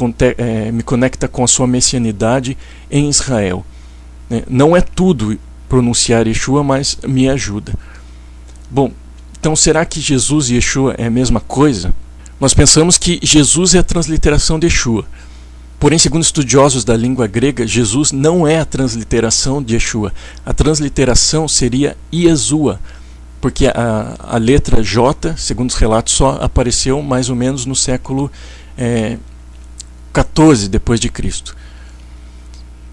conecta com a sua messianidade em Israel. Não é tudo pronunciar Yeshua, mas me ajuda. Bom, então será que Jesus e Yeshua é a mesma coisa? Nós pensamos que Jesus é a transliteração de Yeshua. Porém, segundo estudiosos da língua grega, Jesus não é a transliteração de Yeshua. A transliteração seria Yeshua, porque a letra J, segundo os relatos, só apareceu mais ou menos no século 14 depois de Cristo.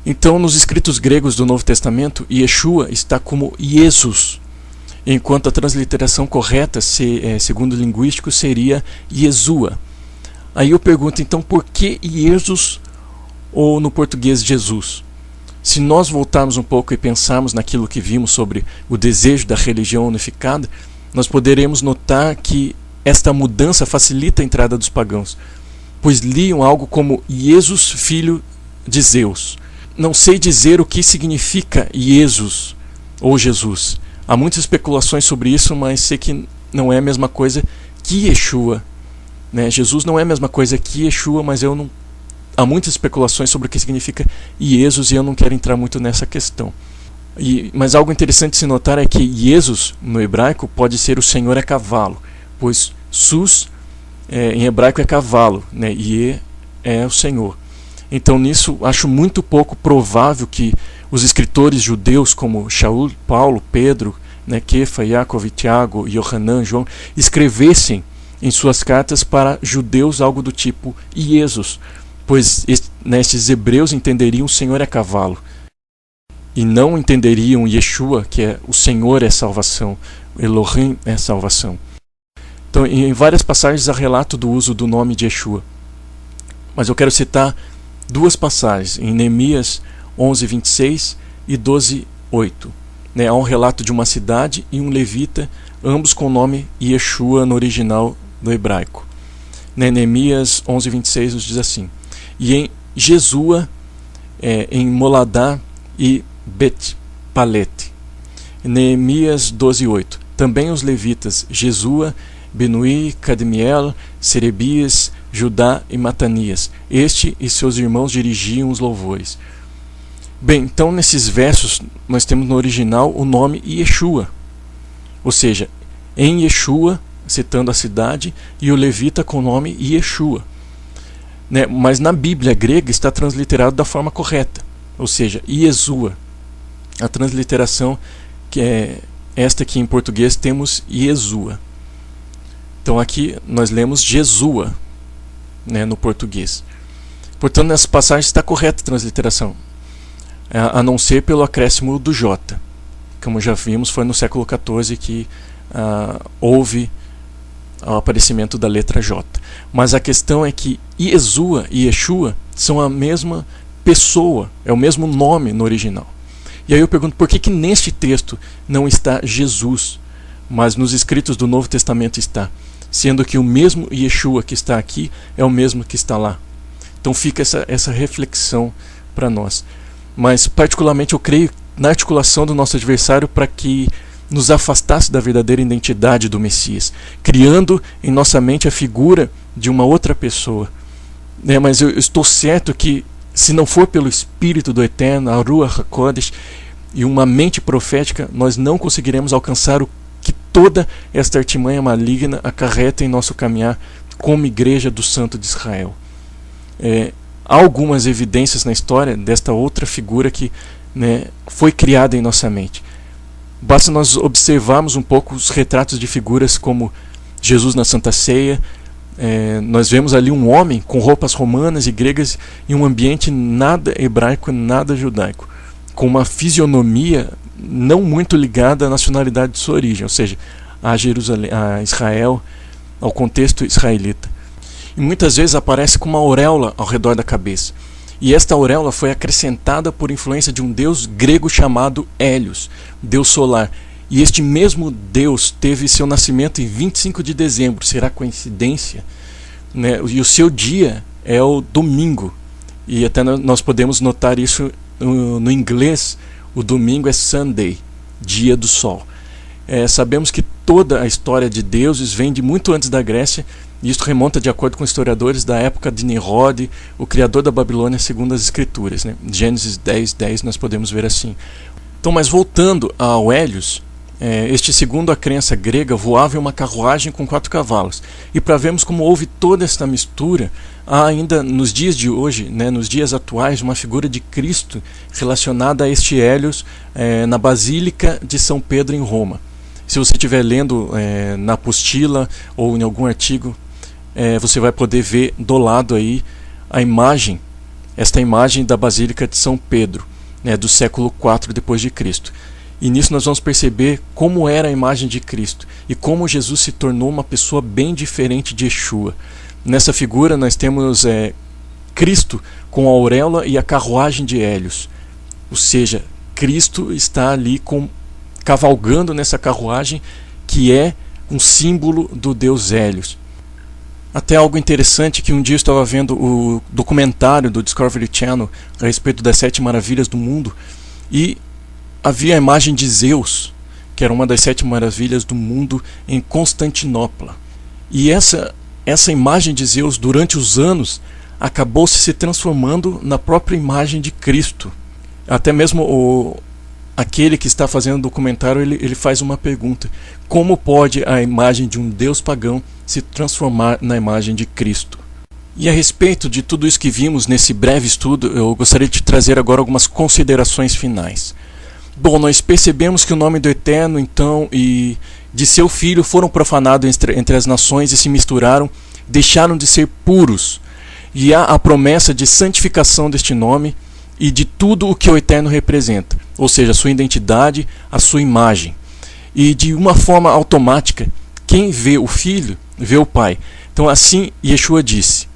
Então, nos escritos gregos do Novo Testamento, Yeshua está como Jesus, enquanto a transliteração correta, segundo o linguístico, seria Yeshua. Aí eu pergunto, então, por que Jesus ou no português Jesus? Se nós voltarmos um pouco e pensarmos naquilo que vimos sobre o desejo da religião unificada, nós poderemos notar que esta mudança facilita a entrada dos pagãos, pois liam algo como Jesus, filho de Zeus. Não sei dizer o que significa Jesus ou Jesus. Há muitas especulações sobre isso, mas sei que não é a mesma coisa que Yeshua. Jesus não é a mesma coisa que Yeshua, mas há muitas especulações sobre o que significa Jesus e eu não quero entrar muito nessa questão. Mas algo interessante de se notar é que Jesus, no hebraico, pode ser o Senhor a cavalo, pois Sus em hebraico é cavalo, e é o Senhor. Então nisso acho muito pouco provável que os escritores judeus como Shaul, Paulo, Pedro, Kefa, Yaakov, Tiago, Yohanan, João, escrevessem em suas cartas para judeus algo do tipo Jesus, pois estes hebreus entenderiam o Senhor é cavalo e não entenderiam Yeshua, que é o Senhor é salvação, Elohim é salvação. Então, em várias passagens há relato do uso do nome de Yeshua, mas eu quero citar duas passagens, em Neemias 11:26 e 12:8. Há um relato de uma cidade e um levita, ambos com o nome Yeshua no original do hebraico. Neemias 11:26 nos diz assim: e em Jesua, em Moladá e Bet-Palet. Neemias 12:8. Também os levitas Jesua, Benui, Cadmiel, Serebias, Judá e Matanias. Este e seus irmãos dirigiam os louvores. Bem, então nesses versos nós temos no original o nome Yeshua. Ou seja, em Yeshua, citando a cidade, e o levita com o nome Yeshua. Mas na Bíblia grega está transliterado da forma correta, ou seja, Yeshua. A transliteração que é esta que em português temos Yeshua. Então aqui nós lemos Jesua, no português. Portanto, nessa passagem está correta a transliteração, a não ser pelo acréscimo do J. Como já vimos, foi no século XIV que houve o aparecimento da letra J. Mas a questão é que Yeshua e Yeshua são a mesma pessoa, é o mesmo nome no original. E aí eu pergunto, por que neste texto não está Jesus, mas nos escritos do Novo Testamento está? Sendo que o mesmo Yeshua que está aqui é o mesmo que está lá. Então fica essa reflexão para nós. Mas particularmente eu creio na articulação do nosso adversário para que nos afastasse da verdadeira identidade do Messias, criando em nossa mente a figura de uma outra pessoa. Mas eu estou certo que, se não for pelo Espírito do Eterno, a Ruach HaKodesh, e uma mente profética, nós não conseguiremos alcançar o que toda esta artimanha maligna acarreta em nosso caminhar como Igreja do Santo de Israel. Há algumas evidências na história desta outra figura que foi criada em nossa mente. Basta nós observarmos um pouco os retratos de figuras como Jesus na Santa Ceia. Nós vemos ali um homem com roupas romanas e gregas em um ambiente nada hebraico, nada judaico, com uma fisionomia não muito ligada à nacionalidade de sua origem, ou seja, a Israel, ao contexto israelita. E muitas vezes aparece com uma auréola ao redor da cabeça. E esta auréola foi acrescentada por influência de um deus grego chamado Hélios, deus solar. E este mesmo Deus teve seu nascimento em 25 de dezembro. Será coincidência? E o seu dia é o domingo. E até nós podemos notar isso no inglês. O domingo é Sunday, dia do sol. Sabemos que toda a história de deuses vem de muito antes da Grécia. E isto remonta, de acordo com historiadores, da época de Nimrod, o criador da Babilônia, segundo as Escrituras. Gênesis 10:10 nós podemos ver assim. Então, mas voltando ao Hélios, este, segundo a crença grega, voava em uma carruagem com 4 cavalos. E para vermos como houve toda esta mistura, há ainda nos dias de hoje, nos dias atuais, uma figura de Cristo relacionada a este Hélios na Basílica de São Pedro em Roma. Se você estiver lendo na apostila ou em algum artigo, você vai poder ver do lado aí esta imagem da Basílica de São Pedro, do século IV depois de Cristo. E nisso nós vamos perceber como era a imagem de Cristo e como Jesus se tornou uma pessoa bem diferente de Yeshua. Nessa figura nós temos Cristo com a auréola e a carruagem de Hélios. Ou seja, Cristo está ali cavalgando nessa carruagem que é um símbolo do deus Hélios. Até algo interessante que um dia eu estava vendo o documentário do Discovery Channel a respeito das 7 maravilhas do mundo, e havia a imagem de Zeus, que era uma das 7 maravilhas do mundo, em Constantinopla. E essa imagem de Zeus, durante os anos, acabou se transformando na própria imagem de Cristo. Até mesmo aquele que está fazendo o documentário, ele faz uma pergunta: como pode a imagem de um deus pagão se transformar na imagem de Cristo? E a respeito de tudo isso que vimos nesse breve estudo, eu gostaria de trazer agora algumas considerações finais. Bom, nós percebemos que o nome do Eterno, então, e de seu Filho foram profanados entre as nações e se misturaram, deixaram de ser puros. E há a promessa de santificação deste nome e de tudo o que o Eterno representa, ou seja, a sua identidade, a sua imagem. E de uma forma automática, quem vê o Filho, vê o Pai. Então assim Yeshua disse: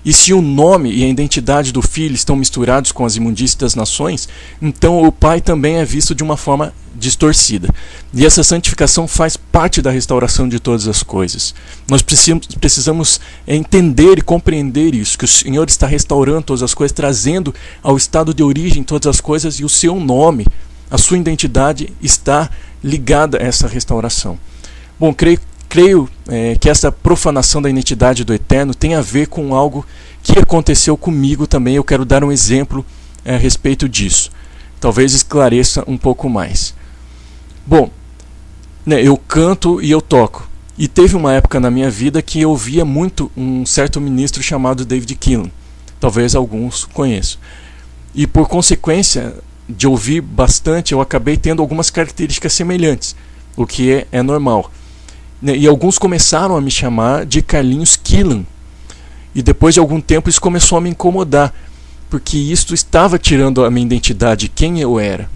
e se o nome e a identidade do Filho estão misturados com as imundícias das nações, então o Pai também é visto de uma forma distorcida. E essa santificação faz parte da restauração de todas as coisas. Nós precisamos entender e compreender isso, que o Senhor está restaurando todas as coisas, trazendo ao estado de origem todas as coisas, e o seu nome, a sua identidade está ligada a essa restauração. Bom, creio que essa profanação da identidade do Eterno tem a ver com algo que aconteceu comigo também. Eu quero dar um exemplo a respeito disso. Talvez esclareça um pouco mais. Bom, eu canto e eu toco. E teve uma época na minha vida que eu ouvia muito um certo ministro chamado David Keelan. Talvez alguns conheçam. E por consequência de ouvir bastante, eu acabei tendo algumas características semelhantes, o que é normal. E alguns começaram a me chamar de Carlinhos Keelan. E depois de algum tempo isso começou a me incomodar, porque isto estava tirando a minha identidade, quem eu era.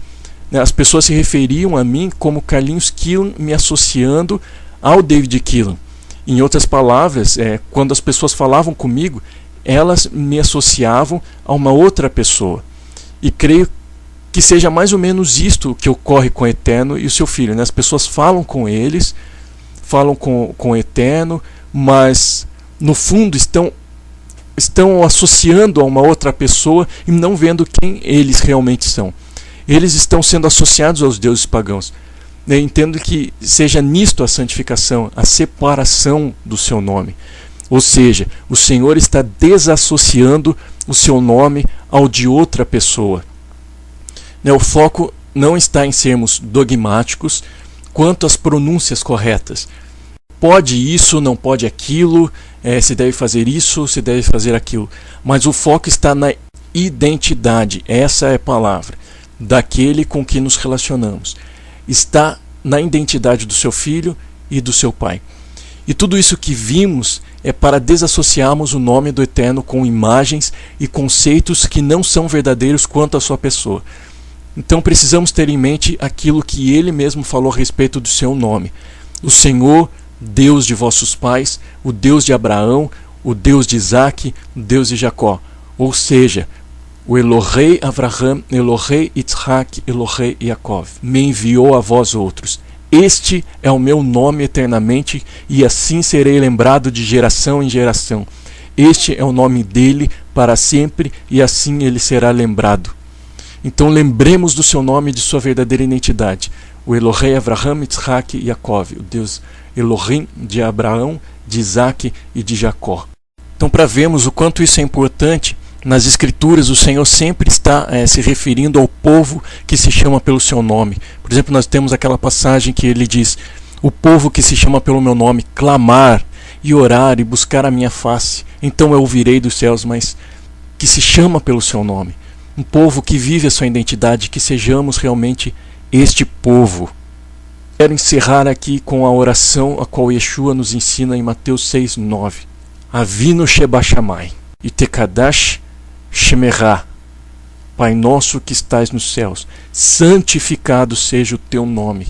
As pessoas se referiam a mim como Carlinhos Keelan, me associando ao David Keelan. Em outras palavras, quando as pessoas falavam comigo, elas me associavam a uma outra pessoa. E creio que seja mais ou menos isto que ocorre com o Eterno e o seu Filho. As pessoas falam com eles, falam com o Eterno, mas no fundo estão associando a uma outra pessoa e não vendo quem eles realmente são. Eles estão sendo associados aos deuses pagãos. Eu entendo que seja nisto a santificação, a separação do seu nome. Ou seja, o Senhor está desassociando o seu nome ao de outra pessoa. O foco não está em sermos dogmáticos quanto às pronúncias corretas. Pode isso, não pode aquilo, se deve fazer isso, se deve fazer aquilo. Mas o foco está na identidade, essa é a palavra, daquele com que nos relacionamos. Está na identidade do seu Filho e do seu Pai. E tudo isso que vimos é para desassociarmos o nome do Eterno com imagens e conceitos que não são verdadeiros quanto à sua pessoa. Então precisamos ter em mente aquilo que ele mesmo falou a respeito do seu nome. O Senhor, Deus de vossos pais, o Deus de Abraão, o Deus de Isaac, o Deus de Jacó. Ou seja, o Elohei Avraham, Elohei Yitzhak, Elohei Yaakov me enviou a vós outros. Este é o meu nome eternamente, e assim serei lembrado de geração em geração. Este é o nome dele para sempre, e assim ele será lembrado. Então lembremos do seu nome e de sua verdadeira identidade. O Elohei Avraham, Yitzhak e Yaakov, o Deus Elohim de Abraão, de Isaac e de Jacó. Então, para vermos o quanto isso é importante, nas Escrituras o Senhor sempre está se referindo ao povo que se chama pelo seu nome. Por exemplo, nós temos aquela passagem que ele diz: o povo que se chama pelo meu nome, clamar e orar e buscar a minha face, então eu ouvirei dos céus, mas que se chama pelo seu nome. Um povo que vive a sua identidade, que sejamos realmente este povo. Quero encerrar aqui com a oração a qual Yeshua nos ensina em Mateus 6:9. Avinu Sheba Shammai, Itekadash Shemerá, Pai nosso que estais nos céus, santificado seja o teu nome,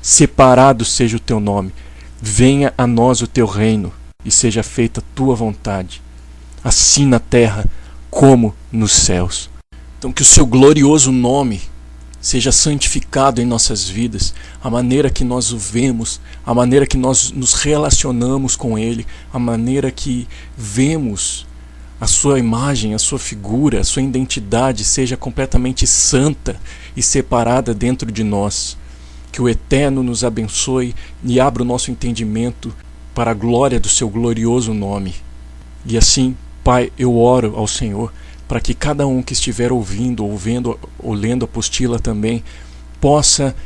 separado seja o teu nome, venha a nós o teu reino. e seja feita a tua vontade, assim na terra como nos céus. Então que o seu glorioso nome seja santificado em nossas vidas, a maneira que nós o vemos, a maneira que nós nos relacionamos com Ele, a maneira que vemos a sua imagem, a sua figura, a sua identidade seja completamente santa e separada dentro de nós. Que o Eterno nos abençoe e abra o nosso entendimento para a glória do seu glorioso nome. E assim, Pai, eu oro ao Senhor para que cada um que estiver ouvindo, ou vendo, ou lendo a apostila também, possa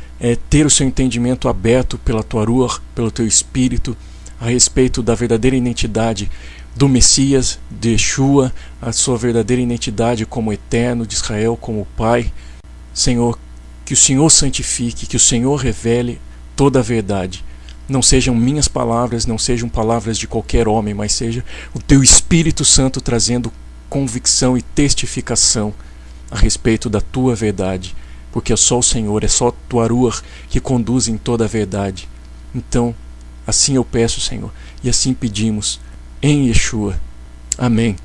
ter o seu entendimento aberto pela tua Ruach, pelo teu Espírito, a respeito da verdadeira identidade do Messias, de Yeshua, a sua verdadeira identidade como Eterno, de Israel, como Pai. Senhor, que o Senhor santifique, que o Senhor revele toda a verdade. Não sejam minhas palavras, não sejam palavras de qualquer homem, mas seja o teu Espírito Santo trazendo convicção e testificação a respeito da tua verdade, porque é só o Senhor, é só a tua Ruach que conduz em toda a verdade. Então, assim eu peço, Senhor, e assim pedimos, em Yeshua. Amém.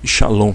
E Shalom.